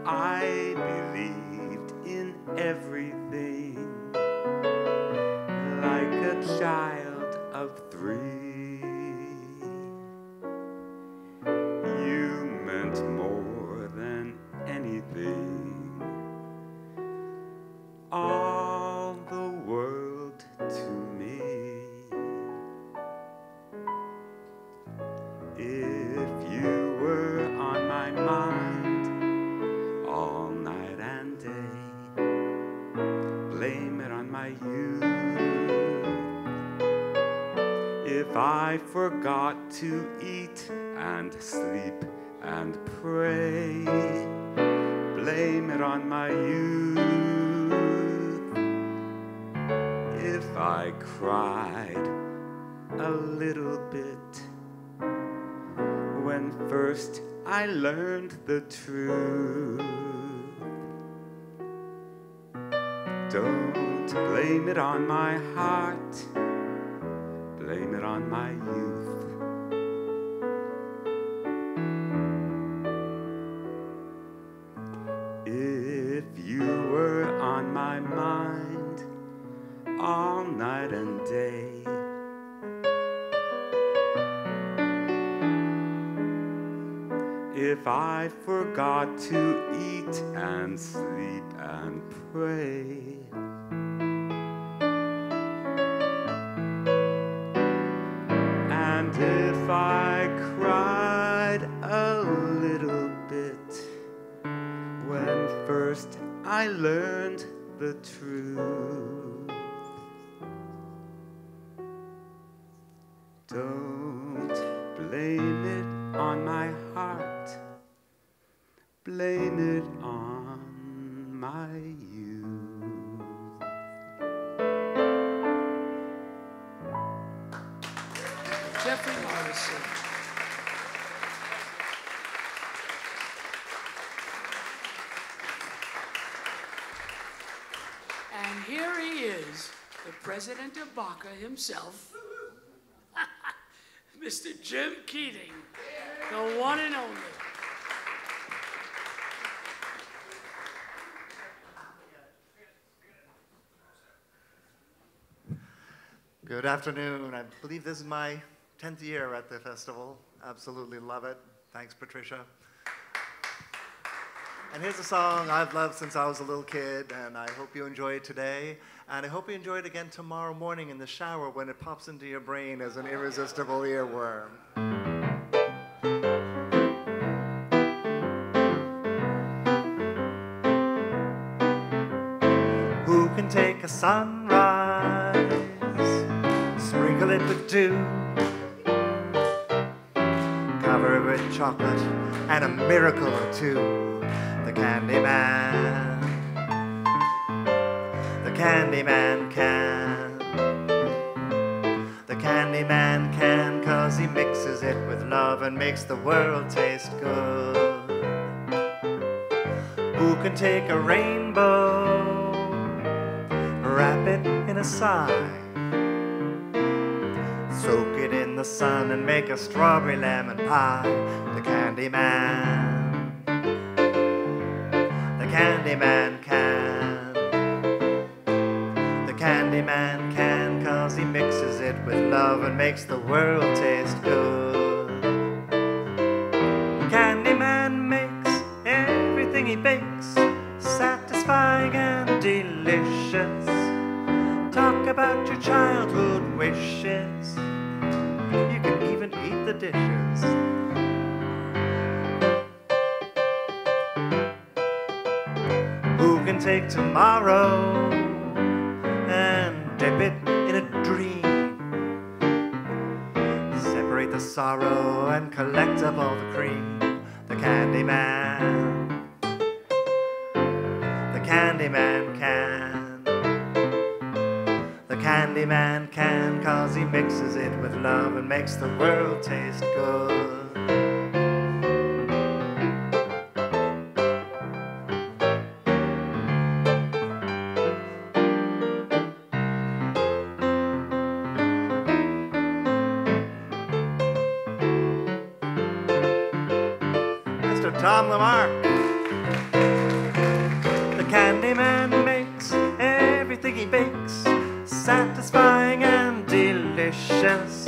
I believed in everything like a child of 3. You meant more than anything, all the world to me. If you were on my mind all night and day, blame it on my youth. If I forgot to eat and sleep and pray, blame it on my youth. If I cried a little bit when first I learned the truth, don't blame it on my heart, blame it on my youth. If you were on my mind all night and day, if I forgot to eat and sleep and pray, and if I cried a little bit when first I learned the truth, don't blame it on my heart, blame it on my youth. Jeffrey Morrison. And here he is, the president of Baca himself, Mr. Jim Keating, the one and only. Good afternoon. I believe this is my 10th year at the festival. Absolutely love it. Thanks, Patricia. And here's a song I've loved since I was a little kid, and I hope you enjoy it today. And I hope you enjoy it again tomorrow morning in the shower when it pops into your brain as an irresistible earworm. Who can take a sunrise, sprinkle it with dew, cover it with chocolate and a miracle or two? The Candyman, the Candyman can. The Candyman can, 'cause he mixes it with love and makes the world taste good. Who can take a rainbow, wrap it in a sigh, soak it in the sun and make a strawberry lemon pie? The Candyman, the Candyman can. The Candyman can, 'cause he mixes it with love and makes the world taste good. The Candyman makes everything he bakes satisfying and delicious. Talk about your childhood wishes, you can even eat the dishes. can take tomorrow and dip it in a dream. Separate the sorrow and collect up all the cream. The candy man, the candy man can. The candy man can, 'cause he mixes it with love and makes the world taste good. Tom Lamarck. The candy man makes everything he bakes satisfying and delicious.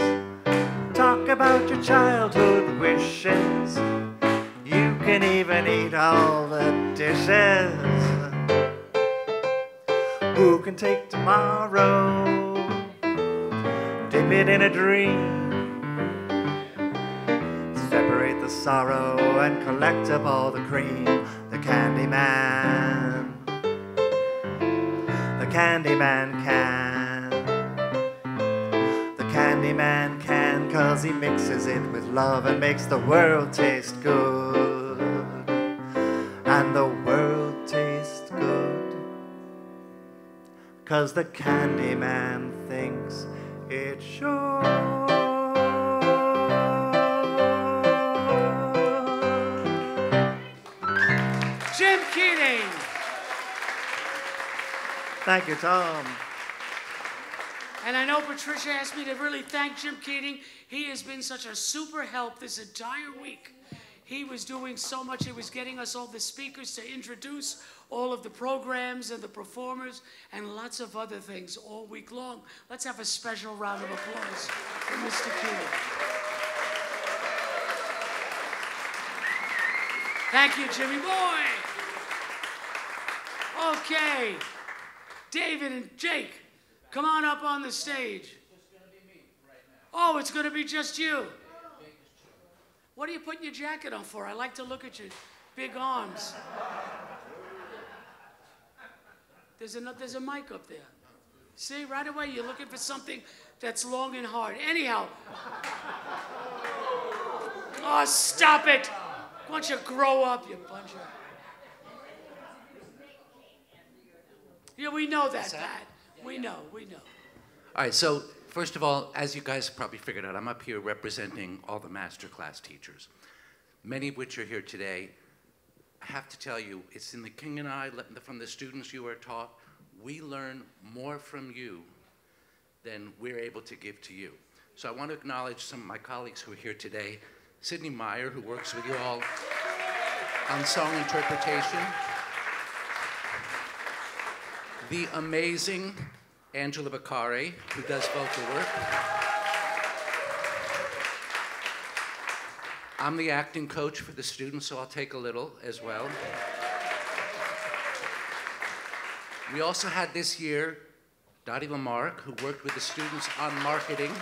Talk about your childhood wishes. You can even eat all the dishes. Who can take tomorrow, dip it in a dream, separate the sorrow and collect up all the cream. The candy man, the candy man can. The candy man can, 'cause he mixes it with love and makes the world taste good. And the world tastes good, 'cause the candy man thinks it should. Jim Keating. Thank you, Tom. And I know Patricia asked me to really thank Jim Keating. He has been such a super help this entire week. He was doing so much. He was getting us all the speakers to introduce all of the programs and the performers and lots of other things all week long. Let's have a special round of applause for Mr. Keating. Thank you, Jimmy boy. Okay, David and Jake, come on up on the stage. Oh, it's going to be just you. What are you putting your jacket on for? I like to look at your big arms. There's a mic up there. See, right away you're looking for something that's long and hard. Anyhow. Oh, stop it. Why don't you grow up, you bunch of... Yeah, we know that, Pat. We know. All right, so first of all, as you guys probably figured out, I'm up here representing all the masterclass teachers, many of which are here today. I have to tell you, it's in the King and I, from the students you are taught, we learn more from you than we're able to give to you. So I want to acknowledge some of my colleagues who are here today. Sydney Meyer, who works with you all on song interpretation. The amazing Angela Beccari, who does vocal work. I'm the acting coach for the students, so I'll take a little as well. We also had this year Dottie Lamarck, who worked with the students on marketing.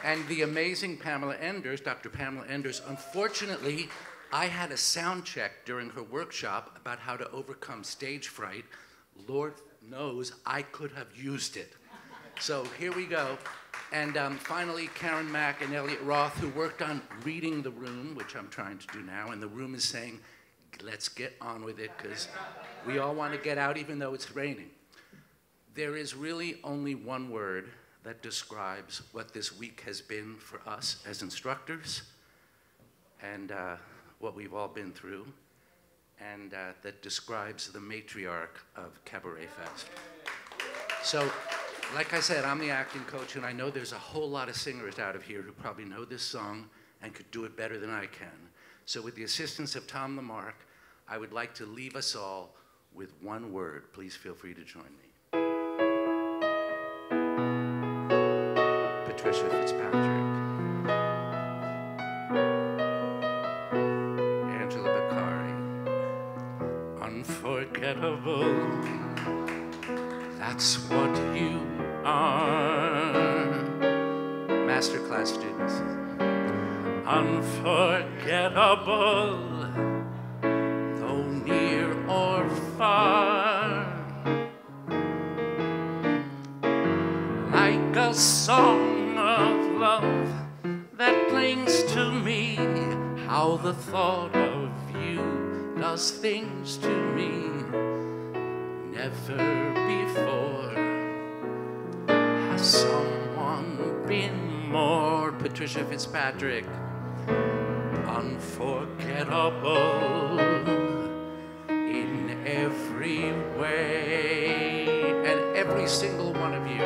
And the amazing Pamela Enders, Dr. Pamela Enders. Unfortunately, I had a sound check during her workshop about how to overcome stage fright. Lord knows I could have used it. So here we go. And finally, Karen Mack and Elliot Roth, who worked on reading the room, which I'm trying to do now, and the room is saying, let's get on with it, because we all want to get out even though it's raining. There is really only one word that describes what this week has been for us as instructors, and what we've all been through, and that describes the matriarch of CabaretFest. So, like I said, I'm the acting coach, and I know there's a whole lot of singers out of here who probably know this song and could do it better than I can. So with the assistance of Tom Lamarck, I would like to leave us all with one word. Please feel free to join me. Patricia Fitzpatrick. Angela Beccari. Unforgettable. That's what you are. Masterclass students. Unforgettable, though near song of love that clings to me. How the thought of you does things to me. Never before has someone been more, Patricia Fitzpatrick, unforgettable in every way, and every single one of you,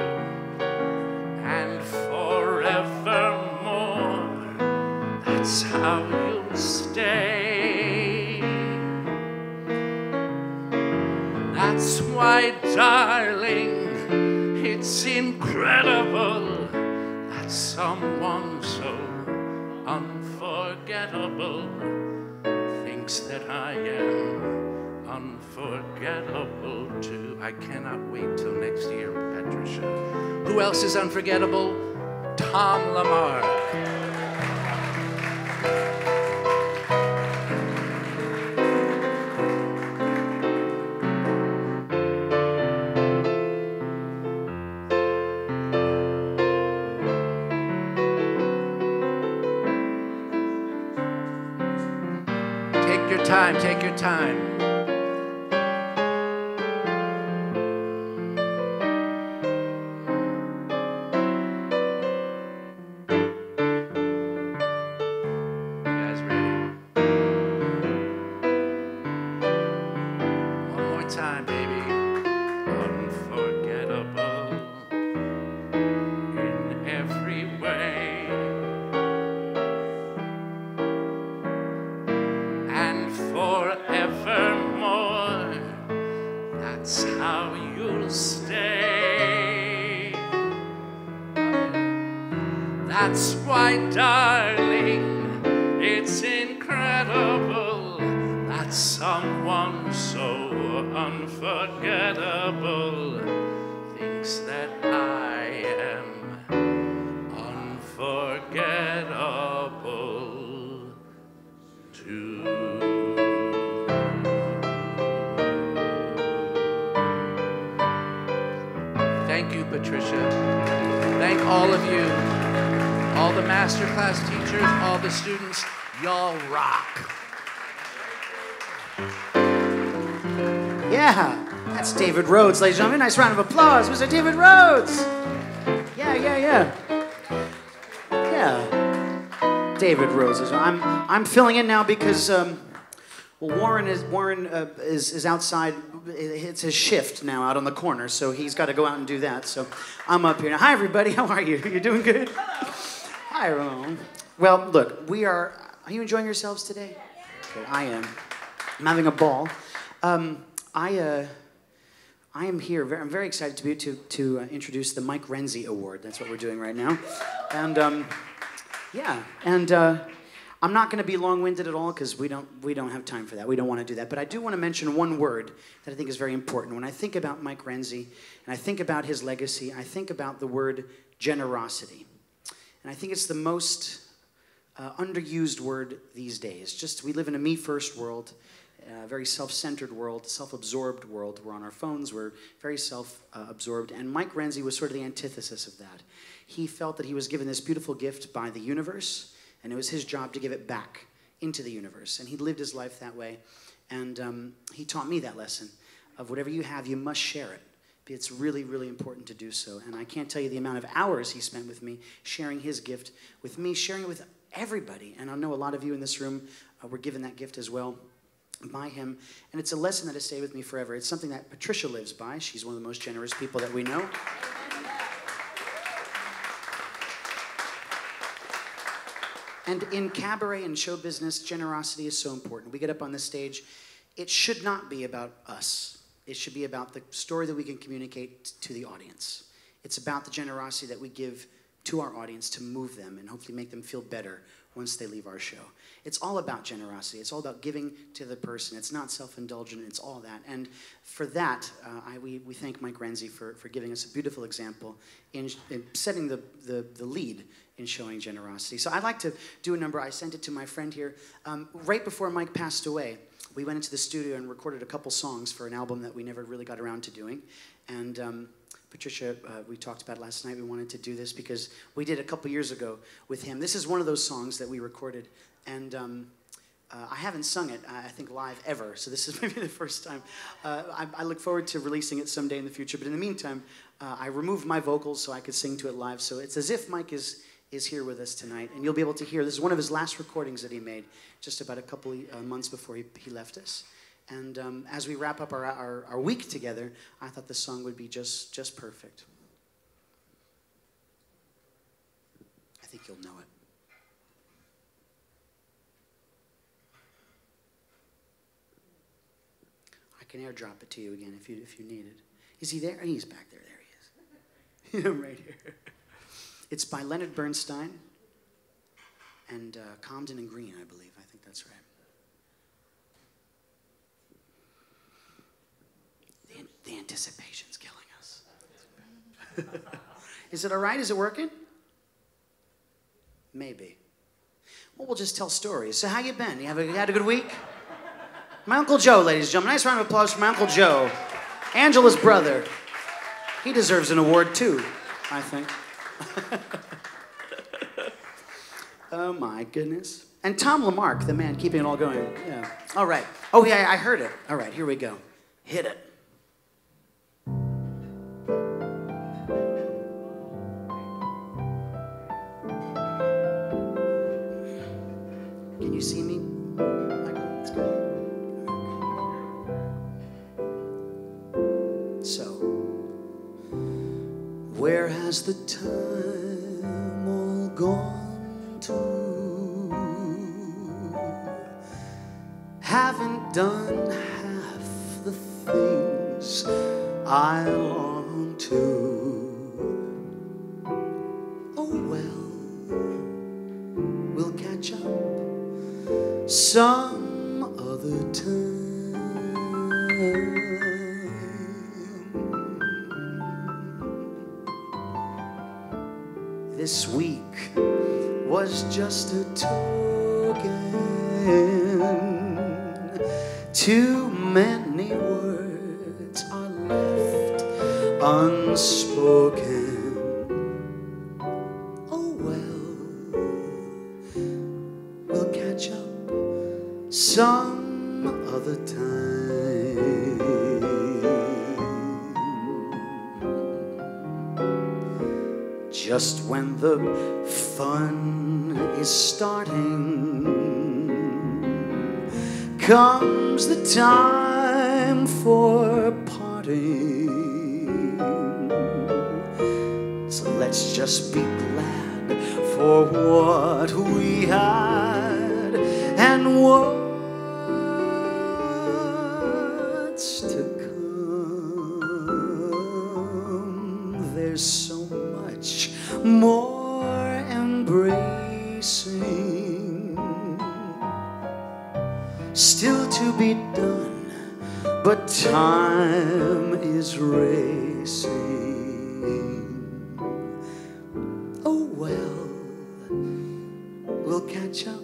and forevermore, that's how you'll stay. That's why, darling, it's incredible that someone so unforgettable thinks that I am unforgettable too. I cannot wait till next year, Patricia. Who else is unforgettable? Tom Lamar. Take your time, take your time. Time, baby. Unforgettable in every way, and forevermore, that's how you'll stay. That's why, darling, it's incredible that someone so unforgettable thinks that I am unforgettable too. Thank you, Patricia. Thank all of you, all the masterclass teachers, all the students. Y'all rock. Yeah, that's David Rhodes, ladies and gentlemen. Nice round of applause. Mr. David Rhodes. Yeah. David Rhodes. I'm filling in now because Warren is outside. It's his shift now out on the corner, so he's got to go out and do that. So I'm up here now. Hi, everybody. How are you? You doing good? Hi, everyone. Well, look, are you enjoying yourselves today? Okay, I am. I'm having a ball. I am here. I'm very excited to introduce the Mike Renzi Award. That's what we're doing right now, and I'm not going to be long-winded at all because we don't have time for that. We don't want to do that. But I do want to mention one word that I think is very important. When I think about Mike Renzi and I think about his legacy, I think about the word generosity, and I think it's the most underused word these days. Just we live in a me-first world. A very self-centered world, self-absorbed world. We're on our phones, we're very self-absorbed, and Mike Renzi was sort of the antithesis of that. He felt that he was given this beautiful gift by the universe, and it was his job to give it back into the universe, and he lived his life that way, and he taught me that lesson of whatever you have, you must share it. It's really, really important to do so, and I can't tell you the amount of hours he spent with me, sharing his gift with me, sharing it with everybody, and I know a lot of you in this room were given that gift as well by him, and it's a lesson that has stayed with me forever. It's something that Patricia lives by. She's one of the most generous people that we know. And in cabaret and show business, generosity is so important. We get up on this stage, it should not be about us. It should be about the story that we can communicate to the audience. It's about the generosity that we give to our audience to move them and hopefully make them feel better once they leave our show. It's all about generosity. It's all about giving to the person. It's not self-indulgent. It's all that. And for that, we thank Mike Renzi for giving us a beautiful example in setting the lead in showing generosity. So I'd like to do a number. I sent it to my friend here. Right before Mike passed away, we went into the studio and recorded a couple songs for an album that we never really got around to doing. And Patricia, we talked about last night. We wanted to do this because we did a couple years ago with him. This is one of those songs that we recorded, and I haven't sung it, I think, live ever, so this is maybe the first time. I look forward to releasing it someday in the future, but in the meantime, I removed my vocals so I could sing to it live, so it's as if Mike is here with us tonight, and you'll be able to hear. This is one of his last recordings that he made just about a couple months before he left us. And as we wrap up our week together, I thought this song would be just perfect. I think you'll know it. I can airdrop it to you again if you need it. Is he there? He's back there. There he is. I'm right here. It's by Leonard Bernstein and Comden and Green, I believe. I think that's right. The anticipation's killing us. Is it all right? Is it working? Maybe. Well, we'll just tell stories. So how you been? You had a good week? My Uncle Joe, ladies and gentlemen. Nice round of applause for my Uncle Joe. Angela's brother. He deserves an award, too, I think. Oh, my goodness. And Tom Lamarck, the man keeping it all going. Yeah. All right. Oh, yeah, I heard it. All right, here we go. Hit it. Can you see me? That's good. So, where has the time all gone to? Haven't done half the things I long to. Oh well, we'll catch up some other time. This week was just a token. Too many words are left unspoken. Oh well, we'll catch up some other time. Just when the fun is starting, comes the time for parting. So let's just be glad for what we had and what's to come. There's so much more embracing still to be done, but time is racing. Oh well, we'll catch up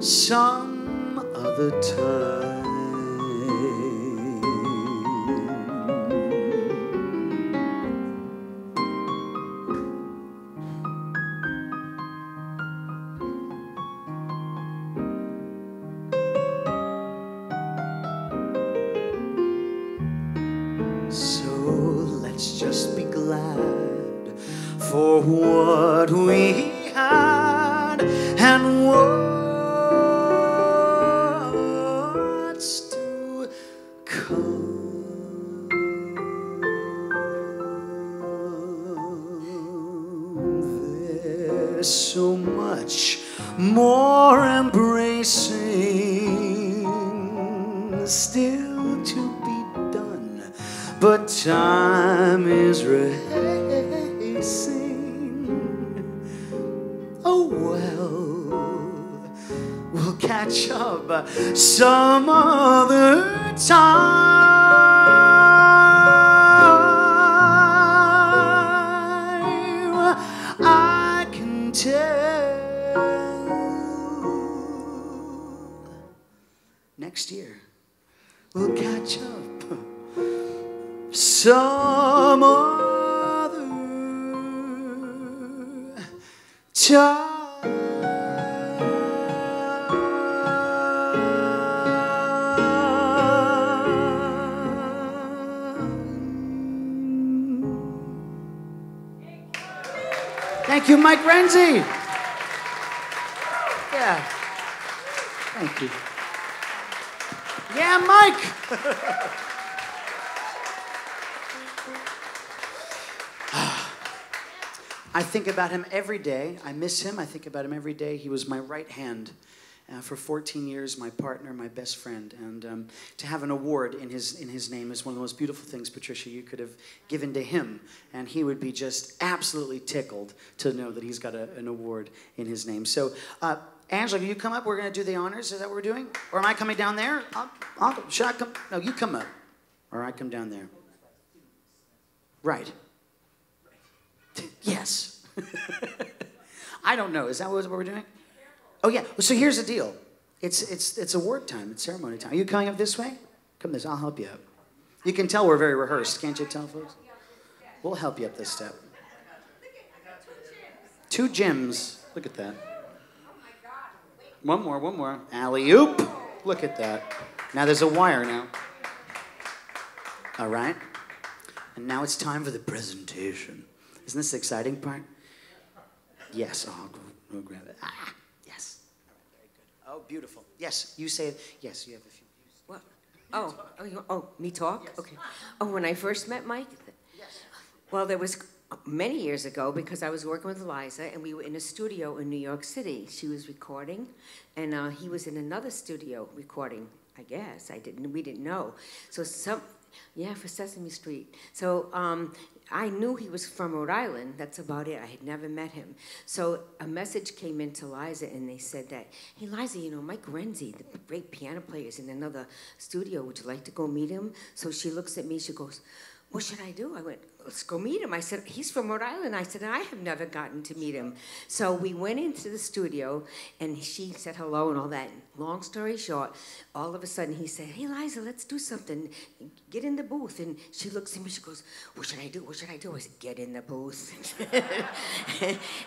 some other time. Just be glad for what we had and what's to come. There's so much more embracing still to be done, but time is racing. Oh well, we'll catch up some other time. I can tell next year we'll catch up some other time. Thank you, Mike Renzi. Yeah. Thank you. Yeah, Mike. I think about him every day. I miss him. I think about him every day. He was my right hand for 14 years, my partner, my best friend. And to have an award in his name is one of the most beautiful things, Patricia, you could have given to him. And he would be just absolutely tickled to know that he's got an award in his name. So, Angela, will you come up? We're going to do the honors. Is that what we're doing? Or am I coming down there? Should I come? No, you come up. Or I come down there. Right. Yes. I don't know. Is that what we're doing? Oh, yeah. So here's the deal. It's award time. It's ceremony time. Are you coming up this way? Come this. I'll help you up. You can tell we're very rehearsed. Can't you tell, folks? We'll help you up this step. 2 gyms. Look at that. One more. Alley-oop. Look at that. Now there's a wire now. All right. And now it's time for the presentation. Isn't this the exciting part? Yes. Oh, go grab it. Ah, yes. Very good. Oh, beautiful. Yes, you say it. Yes, you have a few. What? Oh, me talk? Yes. Okay. Oh, when I first met Mike? Yes. Well, there was many years ago because I was working with Liza and we were in a studio in New York City. She was recording and he was in another studio recording, I guess. We didn't know. So for Sesame Street. So I knew he was from Rhode Island. That's about it. I had never met him. So a message came in to Liza, and they said that, hey, Liza, Mike Renzi, the great piano player, is in another studio. Would you like to go meet him? So she looks at me. She goes, what should I do? I went, let's go meet him. I said, he's from Rhode Island. I said, I have never gotten to meet him. So we went into the studio, and she said hello and all that. Long story short, all of a sudden he said, hey, Liza, let's do something. Get in the booth. And she looks at me, she goes, what should I do? What should I do? I said, get in the booth.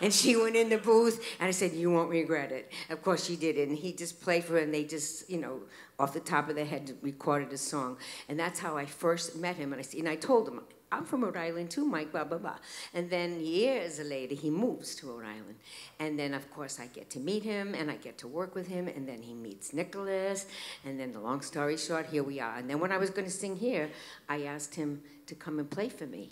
And she went in the booth, and I said, you won't regret it. Of course she did it, and he just played for her, and they just, off the top of their head recorded a song. And that's how I first met him. And I told him, I'm from Rhode Island too, Mike, blah, blah, blah. And then years later, he moves to Rhode Island. And then, of course, I get to meet him, and I get to work with him, and then he meets Nicholas. And then, the long story short, here we are. And then when I was going to sing here, I asked him to come and play for me.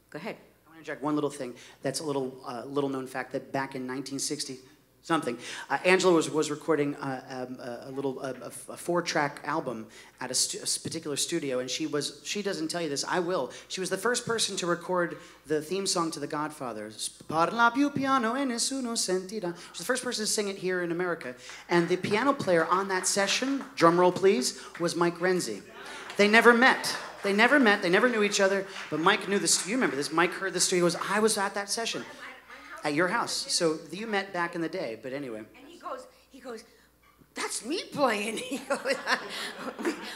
Go ahead. I want to interject one little thing. That's a little known fact that back in 1960, something. Angela was recording a 4-track album at a particular studio, and she doesn't tell you this, I will. She was the first person to record the theme song to The Godfather. Parla più piano e nessuno sentirà. She's the first person to sing it here in America. And the piano player on that session, drum roll please, was Mike Renzi. They never met. They never knew each other, but Mike knew this. You remember this, Mike heard the story, he goes, I was at that session. At your house. So you met back in the day, but anyway. And he goes, that's me playing. He goes,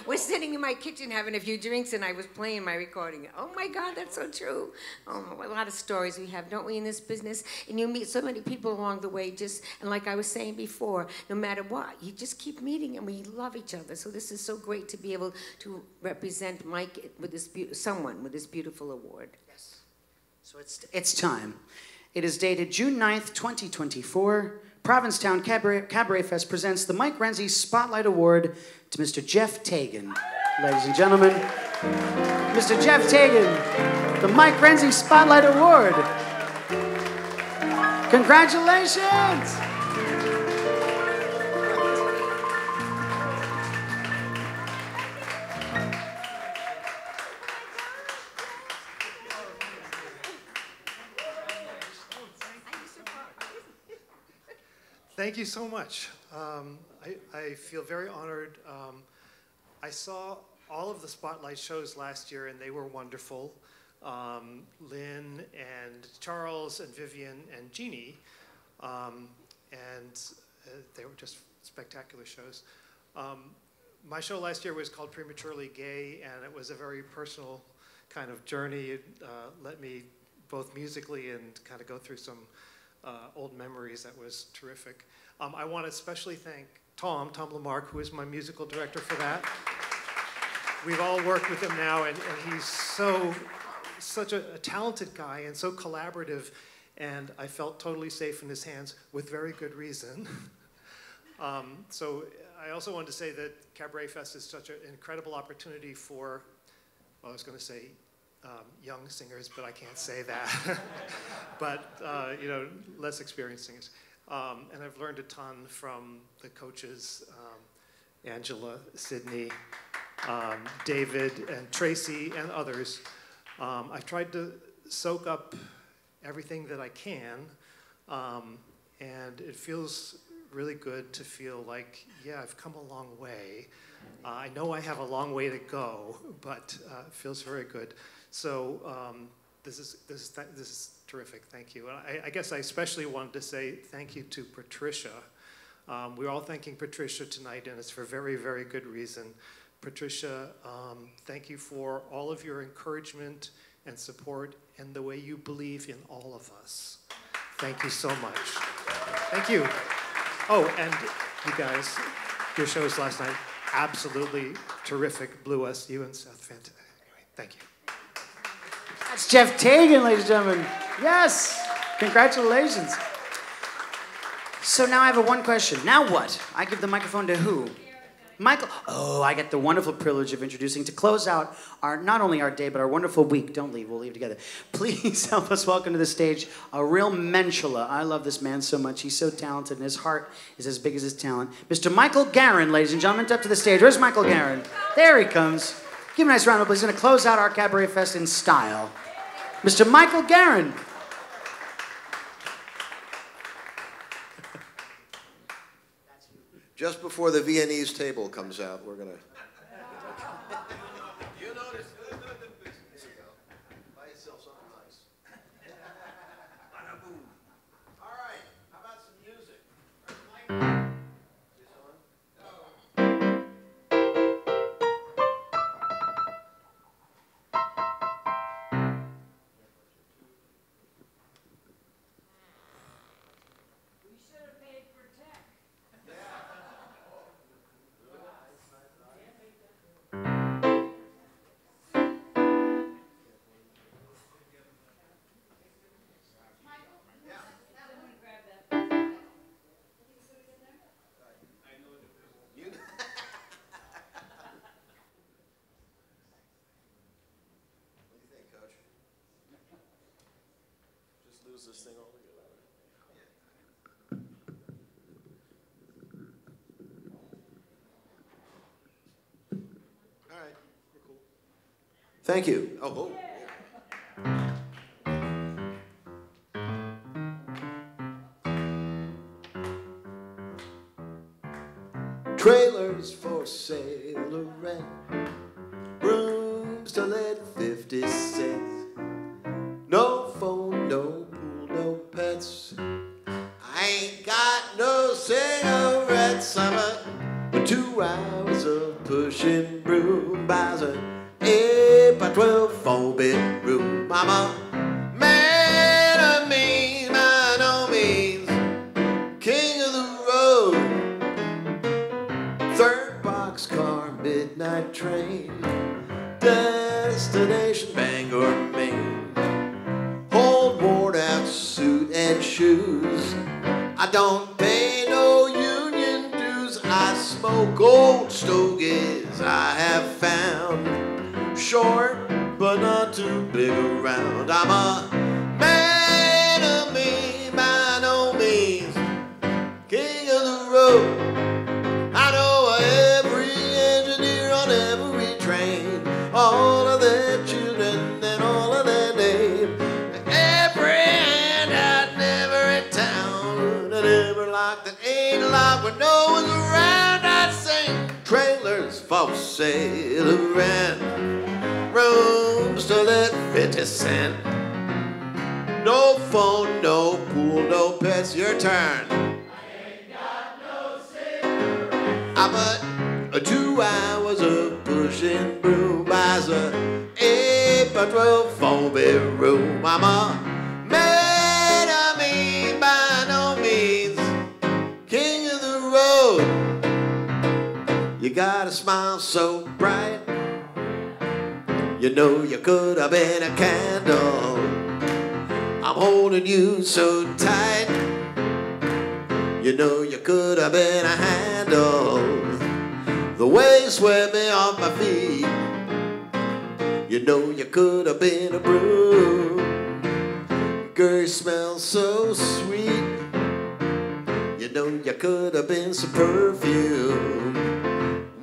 we're sitting in my kitchen having a few drinks, and I was playing my recording. Oh my God, that's so true. Oh, a lot of stories we have, don't we, in this business? And you meet so many people along the way, and like I was saying before, no matter what, you just keep meeting, and we love each other. So this is so great to be able to represent Mike with this someone with this beautiful award. Yes. So it's time. It is dated June 9th, 2024. Provincetown CabaretFest presents the Mike Renzi Spotlight Award to Mr. Jeff Tagan. Ladies and gentlemen, Mr. Jeff Tagan, the Mike Renzi Spotlight Award. Congratulations! Thank you so much. I feel very honored. I saw all of the Spotlight shows last year, and they were wonderful. Lynn and Charles and Vivian and Jeannie, and they were just spectacular shows. My show last year was called Prematurely Gay, and it was a very personal kind of journey. Let me both musically and kind of go through some old memories. That was terrific. I want to especially thank Tom Lamarck, who is my musical director for that. We've all worked with him now, and he's such a talented guy and so collaborative, and I felt totally safe in his hands with very good reason. So I also wanted to say that CabaretFest is such an incredible opportunity for, well, I was going to say young singers, but I can't say that. But, you know, less experienced singers. And I've learned a ton from the coaches, Angela, Sydney, David, and Tracy, and others. I've tried to soak up everything that I can, and it feels really good to feel like, yeah, I've come a long way. I know I have a long way to go, but it feels very good. So this is terrific. Thank you. And I guess I especially wanted to say thank you to Patricia. We're all thanking Patricia tonight, and it's for very, very good reason. Patricia, thank you for all of your encouragement and support and the way you believe in all of us. Thank you so much. Thank you. Oh, and you guys, your shows last night, absolutely terrific. Blew us, you and Seth. Fantastic. Anyway, thank you. That's Jeff Tagan, ladies and gentlemen. Yes, congratulations. So now I have one question. Now what? I give the microphone to who? Michael. Oh, I get the wonderful privilege of introducing, to close out not only our day, but our wonderful week. Don't leave, we'll leave together. Please help us welcome to the stage a real menschula. I love this man so much. He's so talented, and his heart is as big as his talent. Mr. Michael Garin, ladies and gentlemen, up to the stage. Where's Michael Garin? There he comes. Give him a nice round of applause. He's going to close out our CabaretFest in style. Mr. Michael Garin. Just before the Viennese table comes out, we're going to... You notice. Buy yourself something nice. All right, how about some music? This thing altogether. All right, we're cool. Thank you. Oh, trailers for sale or rent, rooms to let 50 cents, no phone, no no pets. I ain't got no cigarettes. I'm a 2 hours of pushing broom. Buys a 8x12 4-bedroom. I'm a man of means, by no means, king of the road. 3rd boxcar, midnight train, destination Bangor, Maine. Suit and shoes. I don't pay no union dues. I smoke old stogies I have found. Short but not too big around. I'm a man of me, by no means, king of the road. I know every engineer on every train, all of their children and all of their names. With no one's around, I sing trailers for sale and rooms to let 50 cents. No phone, no pool, no pets. Your turn. I ain't got no cigarettes. I'm a 2 hours of pushing broom. Buys a by 12, 4-bedroom. I'm a man, I mean, by no means king of the road. You got a smile so bright, you know you could have been a candle. I'm holding you so tight, you know you could have been a handle. The way you swept me off my feet, you know you could have been a broom. Girl, you smell so sweet, you know you could have been some perfume.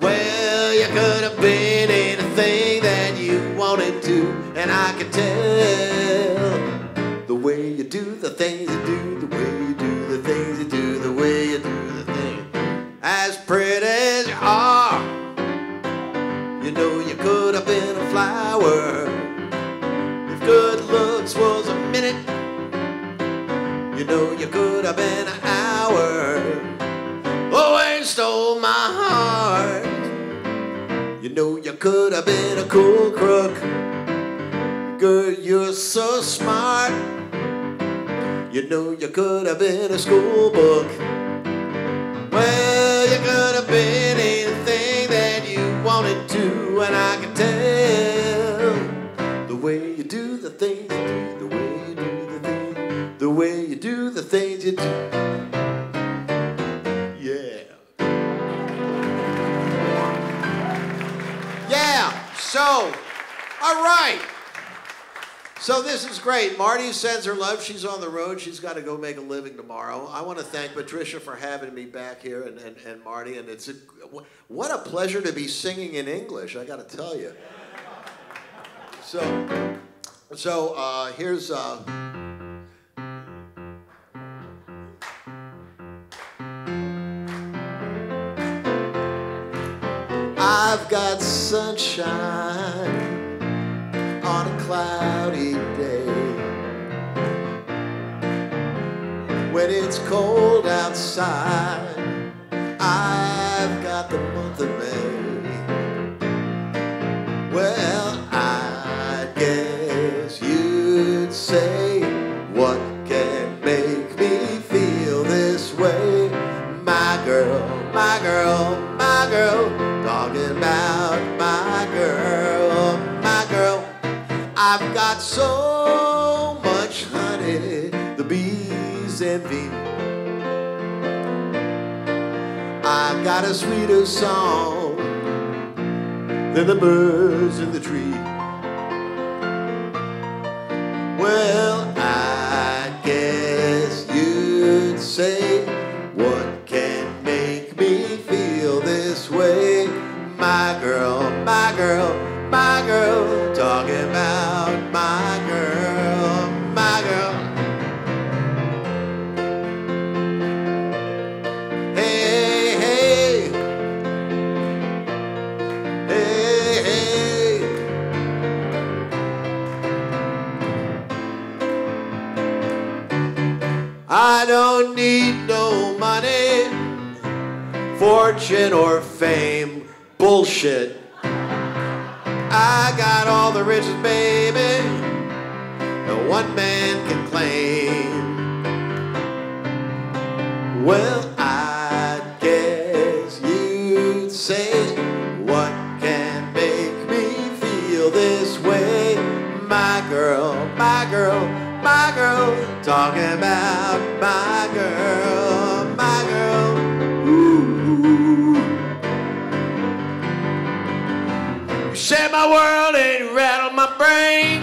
Well, you could have been anything that you wanted to, and I can tell the way you do the things you do, the way you do the things you do, the way you do the things. As pretty as you are, you know you could have been a flower. If good looks was a minute, you know you could have been an hour. Oh, and stole my heart, you know you could have been a cool crook. Girl, you're so smart, you know you could have been a school book. Well, you could have been anything that you wanted to, and I can tell the way you do the things you do, the way you do the things, the way you do the things you do. Yeah. Yeah, so, all right. So this is great. Marty sends her love. She's on the road. She's got to go make a living tomorrow. I want to thank Patricia for having me back here, and Marty. And it's what a pleasure to be singing in English, I got to tell you. So here's... I've got sunshine on a cloudy day. When it's cold outside, I've got the month of May. Well, I guess you'd say, what can make me feel this way? My girl, my girl, my girl, talking about my girl, my girl. I've got so much honey, the bees envy. I've got a sweeter song than the birds in the tree. Well, I guess you'd say, what can make me feel this way? My girl, my girl, my girl, talking about my girl, my girl. Hey, hey, hey, hey. I don't need no money, fortune or fame. Bullshit. I got all the riches, baby, that one man can claim. Well, I guess you'd say, what can make me feel this way? My girl, my girl, my girl, talking about my girl, my girl. Ooh. You said my world ain't rattle my brain.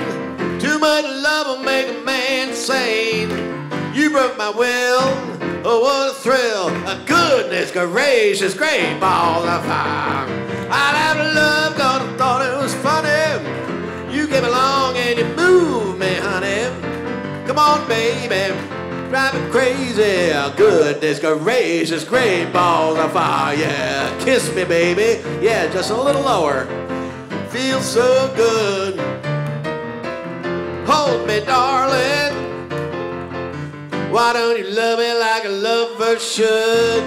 Too much love will make a man insane. You broke my will, oh what a thrill. A goodness gracious, great ball of fire. I'd have love cause I thought it was funny. You came along and you moved me, honey. Come on, baby, drive me crazy. Goodness gracious, great balls of fire. Yeah, kiss me, baby. Yeah, just a little lower. Feels so good. Hold me, darling. Why don't you love me like a lover should?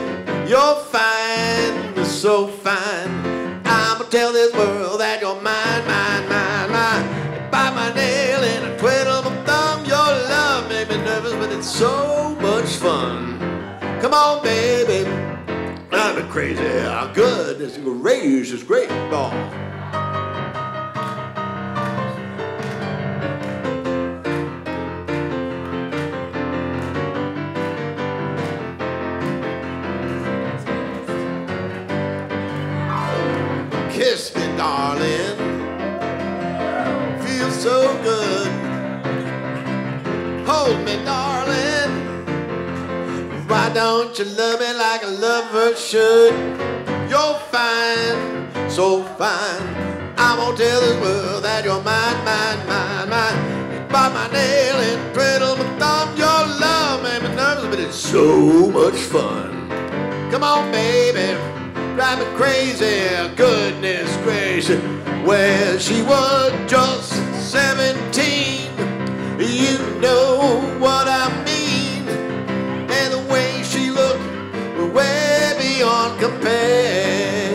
You're fine, so fine. I'ma tell this world that you're mine, mine, mine, mine. Bite my on, baby. I'm crazy. How good this gracious great ball. Kiss me, darling. Feels so good. Hold me, darling. Why don't you love me like a lover should? You're fine, so fine. I won't tell this world that you're mine, mine, mine, mine. You bite my nail and twiddle my thumb. Your love made me nervous, but it's so much fun. Come on, baby. Drive me crazy, goodness gracious. Well, she was just 17. You know what I mean. And the way she looked was way beyond compare.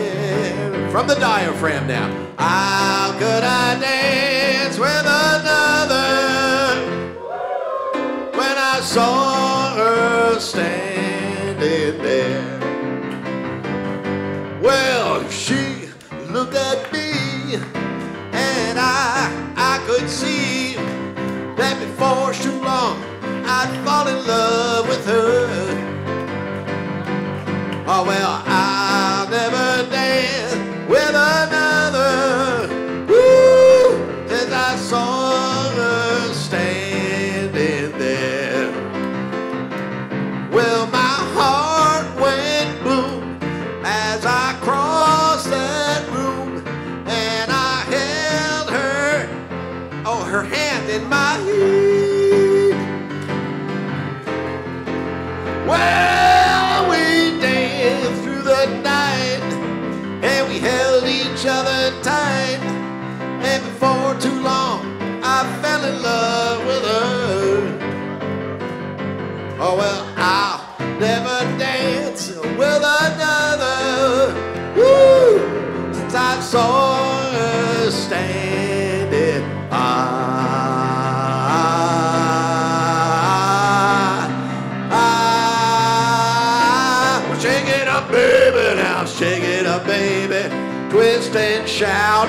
From the diaphragm now. How could I dance with another when I saw her standing there? Well, she looked at me, and I could see that before too long I'd fall in love with her. Oh well, I'll never dance with another. Woo! Since I saw her standing there. Well, my heart went boom as I crossed that room, and I held her, oh, her hand in my hand. Well, we danced through the night, and we held each other tight, and before too long, I fell in love with her. Oh, well, I'll never dance with another. Woo! Since I saw her standing. Well, shake it up, baby, now shake it up, baby. Twist and shout.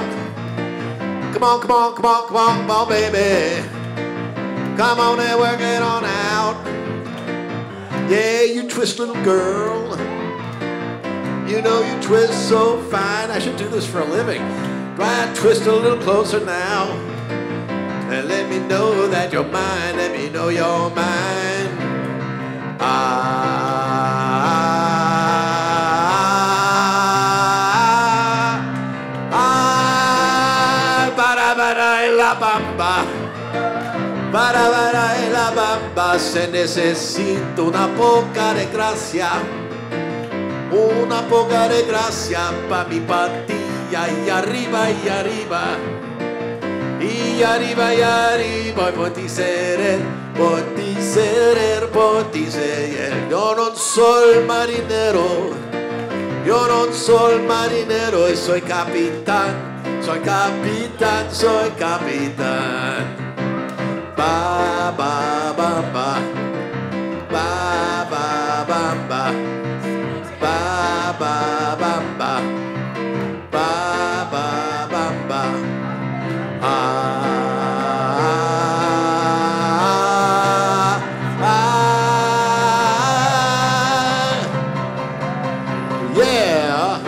Come on, come on, come on, come on, come on, baby. Come on and work it on out. Yeah, you twist, little girl. You know you twist so fine. I should do this for a living. Try and twist a little closer now. And let me know that you're mine. Let me know you're mine. Ba-da-ba-da-la-bamba. Ba-da-ba-da-la-bamba. Se necesita una poca de gracia. Una poca de gracia pa' mi patilla. Y arriba, y arriba. Y arriba, y arriba. E poi ti serer, poi ti serer, poi ti serer. Yo non soy marinero. Yo non soy marinero. E soy capitán. Soy capitán, soy capitán. Ba, ba, ba, ba. Ba, ba, ba, ba. Ba, ba, ba, ba. Ba, ba, ba, ba. Yeah.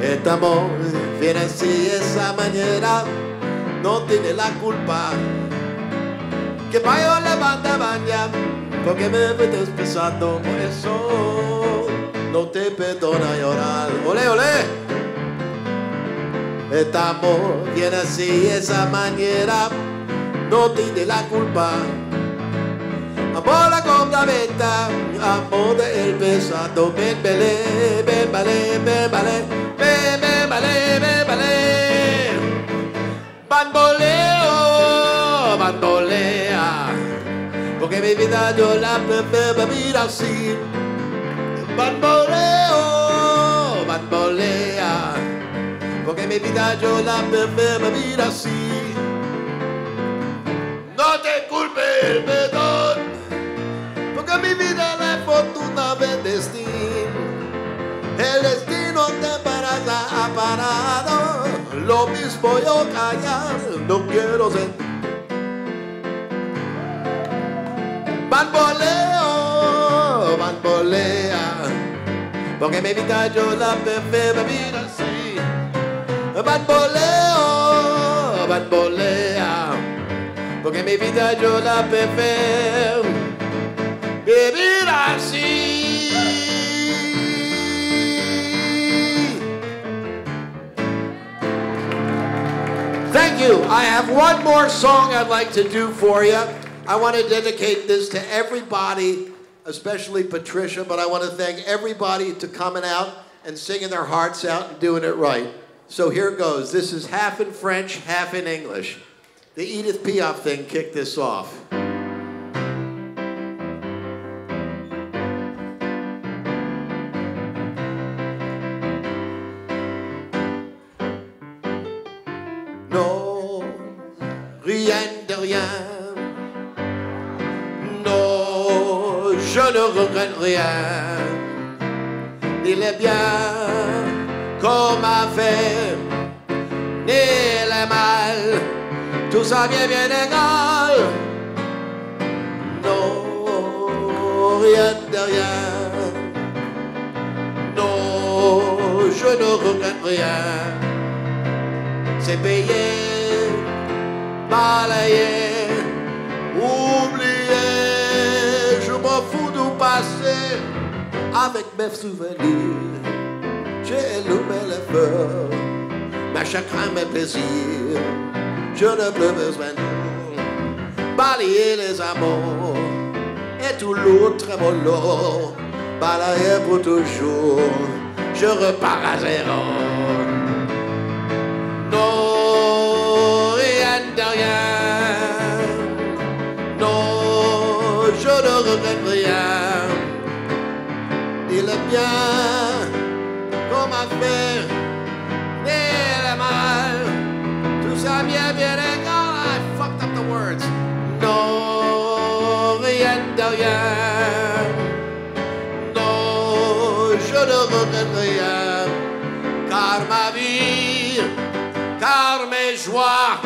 Este amor viene así de esa manera, no tiene la culpa. Que payo la banda baña, porque me estás pesando, por eso no te perdona llorar. Olé, olé. Este amor viene así de esa manera, no tiene la culpa. Amor con gavetta, amor del pesado, ven, belé, ven, balé, ven, balé. Bamboleo, bambolea, porque mi vida yo la prefiero vivir así. Bamboleo, bambolea, mi vida yo la prefiero vivir así. No te culpe el perdón, porque mi vida la fortuna del destino. El destino te ha parado, lo mismo yo callar, no quiero ser. Bamboleo, bambolea, porque mi vida yo la prefiero vivir así. Bamboleo, bambolea, porque mi vida yo la prefiero vivir así. Thank you. I have one more song I'd like to do for you. I want to dedicate this to everybody, especially Patricia, but I want to thank everybody to coming out and singing their hearts out and doing it right. So here goes. This is half in French, half in English. The Edith Piaf thing kicked this off. No, rien de rien. Non, je ne regrette rien. Il est bien qu'on m'a fait, ni le mal, tout ça vient bien égal. Non, rien de rien. Non, je ne regrette rien. C'est payé, balayé, oublié. Je m'en fous du passé avec mes souvenirs. J'ai allumé le feu, mes chagrins, mes plaisirs. Je n'ai plus besoin de balayer les amours et tout l'autre mollo. Balayer pour toujours, je repars à zéro. Non, rien de rien. Non, je ne regrette rien. Il est bien qu'on m'a fait ni le mal. Tout ça bien, bien égal. I fucked up the words. Non, rien de rien. Non, je ne regrette rien. Car ma vie, car mes joies,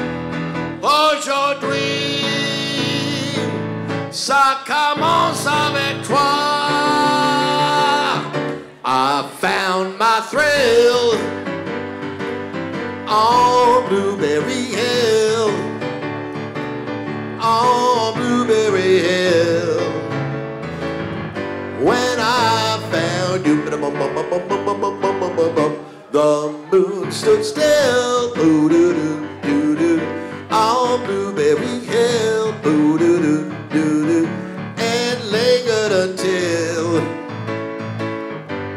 aujourd'hui, ça commence avec toi. I found my thrill on Blueberry Hill, on Blueberry Hill. When I found you, the moon stood still, boo-doo-doo-doo-doo, on Blueberry Hill, boo-doo-doo-doo-doo, and lingered until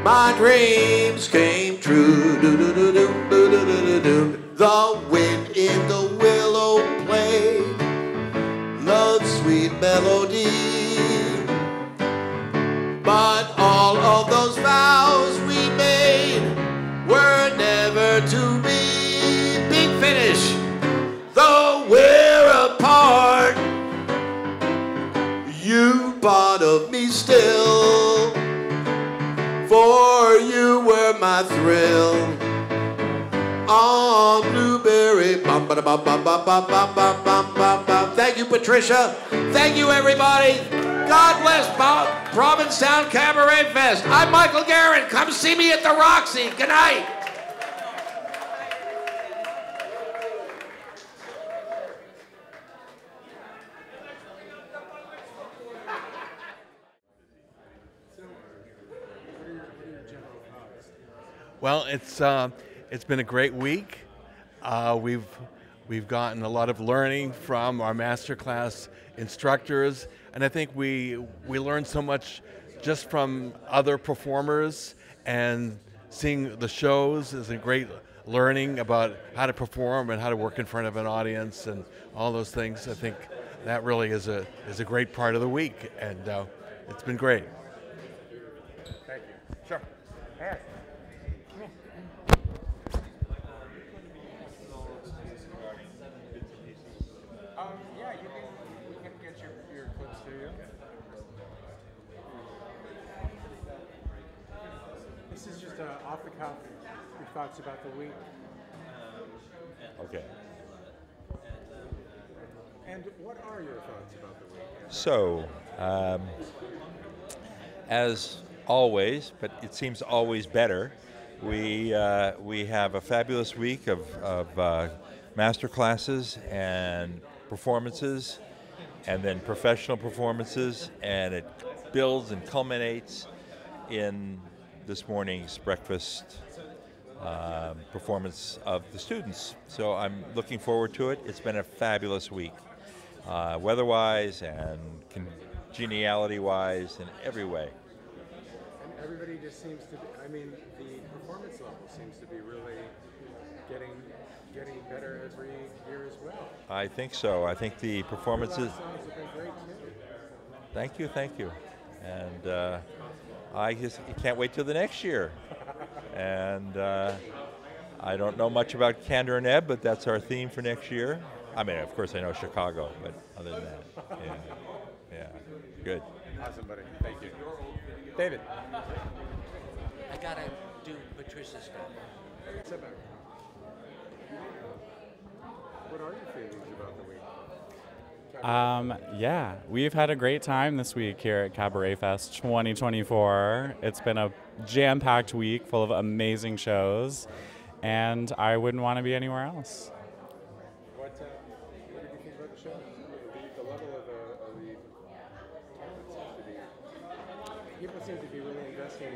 my dreams came true. Do-do-do-do-do-do-do-do. The wind in the willow played love's sweet melody. But all of those vows we made were never to be. Big finish. Though we're apart, you part of me still. For you were my thrill on Blueberry. Thank you, Patricia. Thank you, everybody. God bless Provincetown Cabaret Fest. I'm Michael Guerin. Come see me at the Roxy. Good night. Well, it's been a great week. We've gotten a lot of learning from our masterclass instructors, and I think we learned so much just from other performers, and seeing the shows is a great learning about how to perform and how to work in front of an audience and all those things. I think that really is a great part of the week, and it's been great. Thank you. Sure. Yes. thoughts about the week. Okay. And what are your thoughts about the week? So, as always, but it seems always better, we have a fabulous week of master classes and performances, and then professional performances, and it builds and culminates in this morning's breakfast performance of the students. So I'm looking forward to it. It's been a fabulous week, weather-wise and congeniality-wise in every way. And everybody just seems to be, I mean, the performance level seems to be really getting better every year as well. I think so. I think the performances... Your last songs have been great too. Thank you. And I can't wait till the next year. And I don't know much about Candor and Ebb, but that's our theme for next year. I mean, of course I know Chicago, but other than that, yeah, good. Awesome, buddy. Thank you. David. I gotta do Patricia's stuff. Sit back. What are your feelings about the week? Yeah, we've had a great time this week here at CabaretFest 2024. It's been a jam-packed week full of amazing shows, and I wouldn't want to be anywhere else. What did you think about the show? The level of the talent people seem to be really investing in.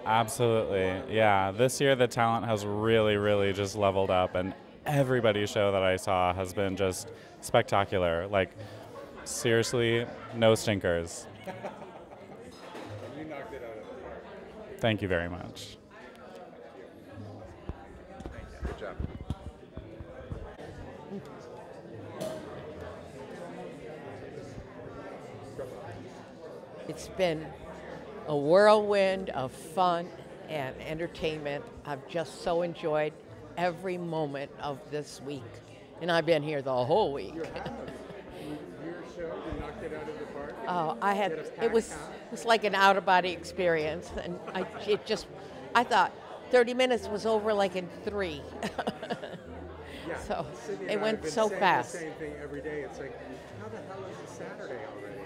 Absolutely, yeah. This year the talent has really, really just leveled up, and everybody's show that I saw has been just spectacular. Like, seriously, no stinkers. You knocked it out of the park. Thank you very much. Good job. It's been a whirlwind of fun and entertainment. I've just so enjoyed every moment of this week. And I've been here the whole week. You have. Your show, you knocked it out of the park. Oh, it was like an out-of-body experience. And I thought 30 minutes was over like in 3. Yeah. So Sydney it and I went have been so saying fast. The same thing every day. It's like, how the hell is it Saturday already?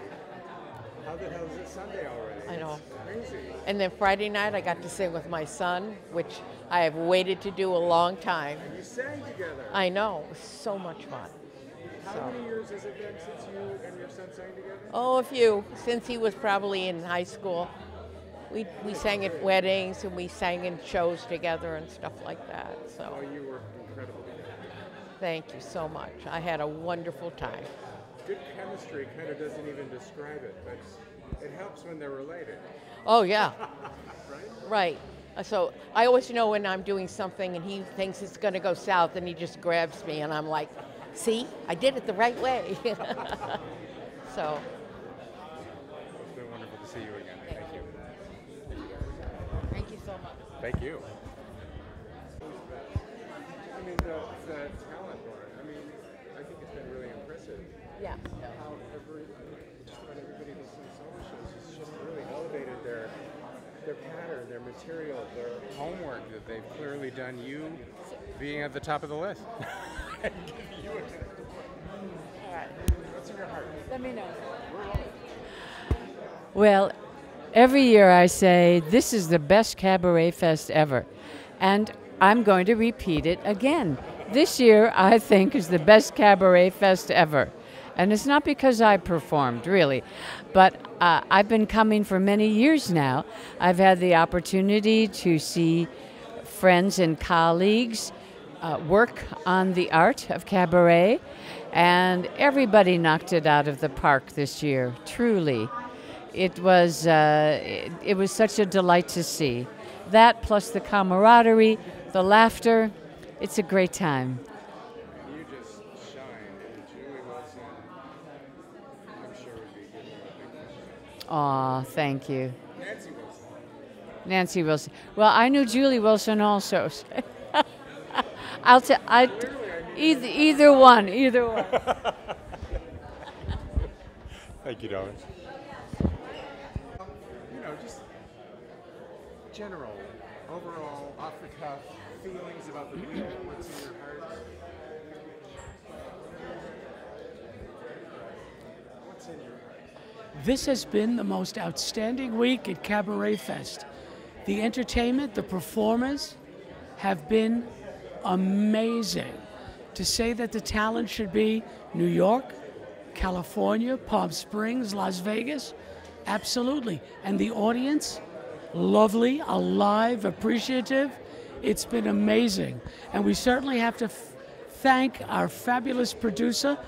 How the hell is it Sunday already? I know. It's crazy. And then Friday night, I got to sing with my son, which I have waited to do a long time. And you sang together. I know. It was so much fun. How many years has it been since you and your son sang together? Oh, a few. Since he was probably in high school. We sang at weddings and we sang in shows together and stuff like that. So. Oh, you were incredible together. Thank you so much. I had a wonderful time. Good chemistry kind of doesn't even describe it, but it helps when they're related. Oh, yeah. Right? Right. So I always know when I'm doing something and he thinks it's going to go south and he just grabs me and I'm like, see, I did it the right way. So. It's been wonderful to see you again. Thank you. Thank you so much. Thank you. I mean, the talent bar, I mean, I think it's been really impressive. Yeah. How just about everybody who's seen solo shows has just really elevated their pattern, their material, their homework that they've clearly done. You being at the top of the list. All right. What's in your heart? Let me know. Well, every year I say this is the best Cabaret Fest ever, and I'm going to repeat it again. This year I think is the best Cabaret Fest ever. And it's not because I performed, really, but I've been coming for many years now. I've had the opportunity to see friends and colleagues work on the art of cabaret, and everybody knocked it out of the park this year, truly. It was such a delight to see. That plus the camaraderie, the laughter, it's a great time. You just shined, and Julie Wilson, I'm sure would be giving you a big thumbs up. Aw, thank you. Nancy Wilson. Nancy Wilson. Well, I knew Julie Wilson also. Either one. Thank you, darling. You know, just general, overall, off the cuff feelings about the week? What's in your heart? What's in your heart? This has been the most outstanding week at CabaretFest. The entertainment, the performers have been amazing. To say that the talent should be New York, California, Palm Springs, Las Vegas, absolutely. And the audience, lovely, alive, appreciative. It's been amazing. And we certainly have to thank our fabulous producer,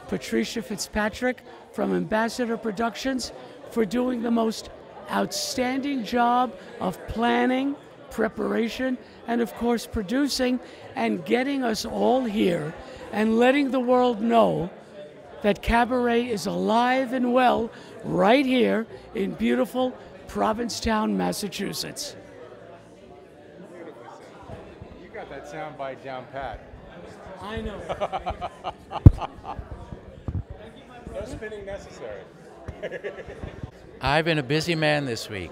Patricia Fitzpatrick from Ambassador Productions, for doing the most outstanding job of planning, preparation, and of course producing and getting us all here and letting the world know that cabaret is alive and well right here in beautiful Provincetown, Massachusetts. Beautifully said. You got that soundbite down pat. I know. No spinning necessary. I've been a busy man this week.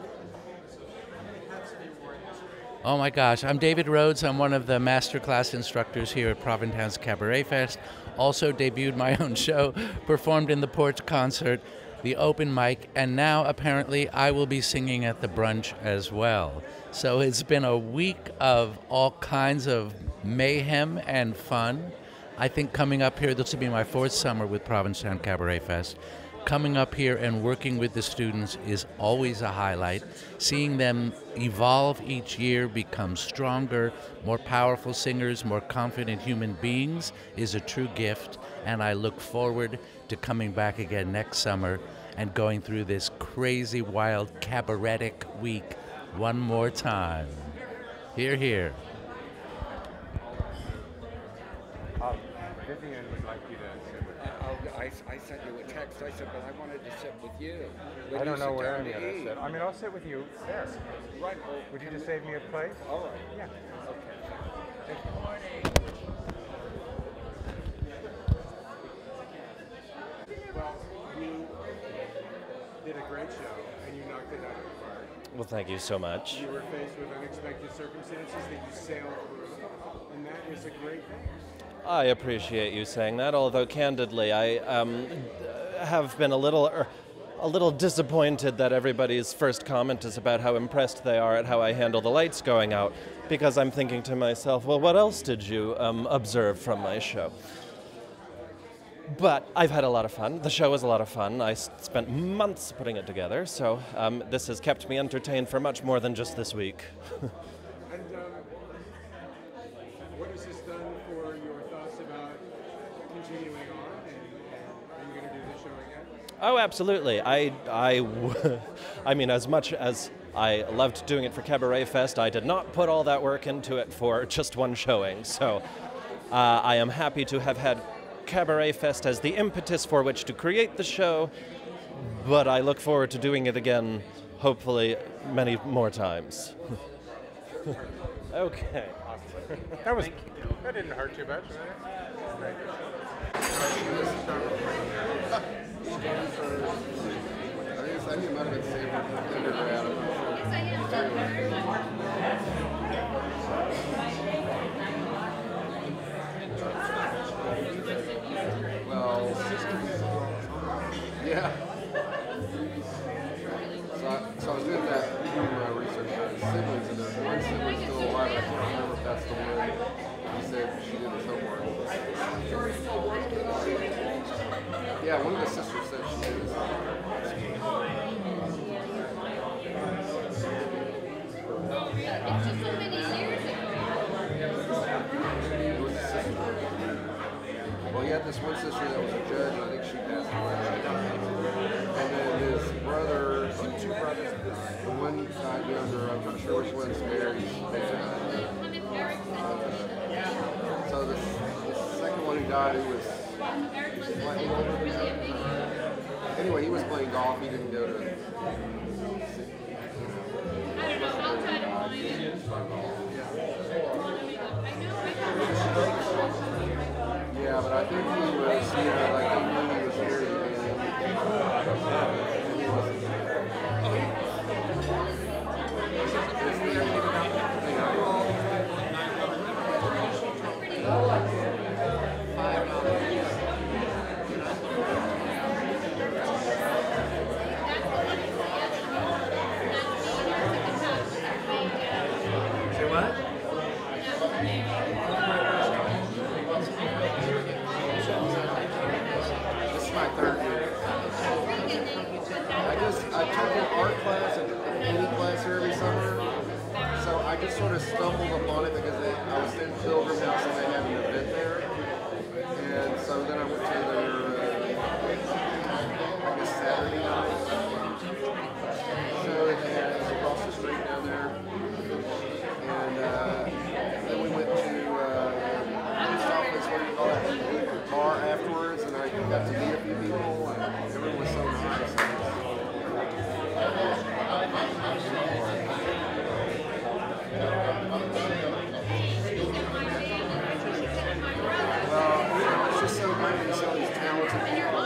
Oh my gosh, I'm David Rhodes. I'm one of the masterclass instructors here at Provincetown's CabaretFest. Also debuted my own show, performed in the Porch Concert, the open mic, and now apparently I will be singing at the brunch as well. So it's been a week of all kinds of mayhem and fun. I think coming up here, this will be my 4th summer with Provincetown CabaretFest. Coming up here and working with the students is always a highlight. Seeing them evolve each year, become stronger, more powerful singers, more confident human beings is a true gift. And I look forward to coming back again next summer and going through this crazy, wild, cabaretic week one more time. Hear, hear. Vivian would like you to sit with I sent you a text. I said, but I wanted to sit with you. I don't know where I'm going to sit. I mean, I'll sit with you there. Right. Would you just save me a place? All right. Yeah. Okay. Good morning. Well, you did a great show, and you knocked it out of the park. Well, thank you so much. You were faced with unexpected circumstances that you sailed through, and that is a great thing. I appreciate you saying that, although candidly, I have been a little disappointed that everybody's first comment is about how impressed they are at how I handle the lights going out, because I'm thinking to myself, well, what else did you observe from my show? But I've had a lot of fun. The show was a lot of fun. I spent months putting it together, so this has kept me entertained for much more than just this week. And what has this done for your thoughts about continuing on? And are you going to do this show again? Oh, absolutely. I mean, as much as I loved doing it for CabaretFest, I did not put all that work into it for just one showing. So I am happy to have had CabaretFest as the impetus for which to create the show, but I look forward to doing it again, hopefully many more times. Okay. That didn't hurt too much, right? I think it might have been saved for undergrad. Well, yeah. So I was doing that research on siblings, and there's one sibling still alive. I can't remember if that's the one he said she did his homework. Yeah, one of the sisters said she did his homework. It's just so many years ago. It was a sister. Well, he had this one sister that was a judge, and I think she passed away. And then his brother, two brothers, the one died younger, I'm not sure which one's married. So the second one who died, who was slightly older. Anyway, he was playing golf, he didn't go to. Yeah, but I think he was, like he knew he was here. just sort of stumbled upon it because I was in Pilgrim House and they had an event there. And so then I went to their, I guess, Saturday night show that they had across the street down there. And then we went to what do you call it, bar afterwards, and I got to meet a few people, and everyone was so nice. Well, it's just so great to see all these talented people.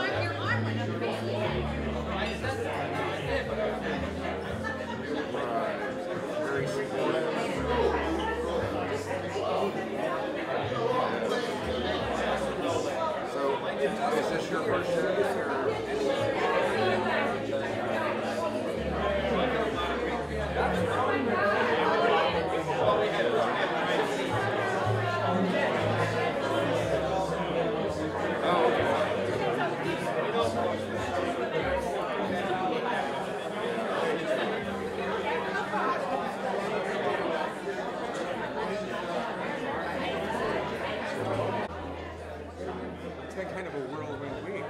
Right. Very supportive. So, is this your first show? Kind of a whirlwind week.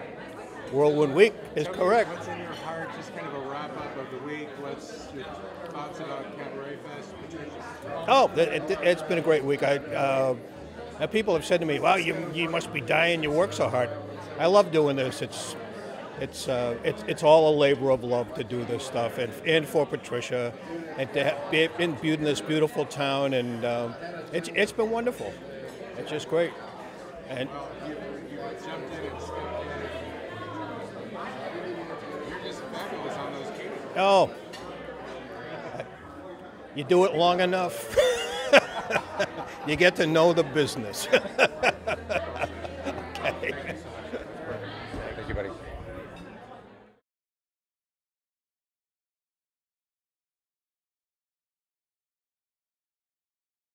Whirlwind week is correct. What's in your heart? Just kind of a wrap up of the week. What's your thoughts about CabaretFest, Patricia? Oh, it's been a great week. People have said to me, "Wow, you must be dying. You work so hard." I love doing this. It's all a labor of love to do this stuff, and for Patricia, and to be in this beautiful town, and it's been wonderful. It's just great, and. Jumped in and stepped in. You're just fabulous on those keys. Oh, you do it long enough, you get to know the business. Okay.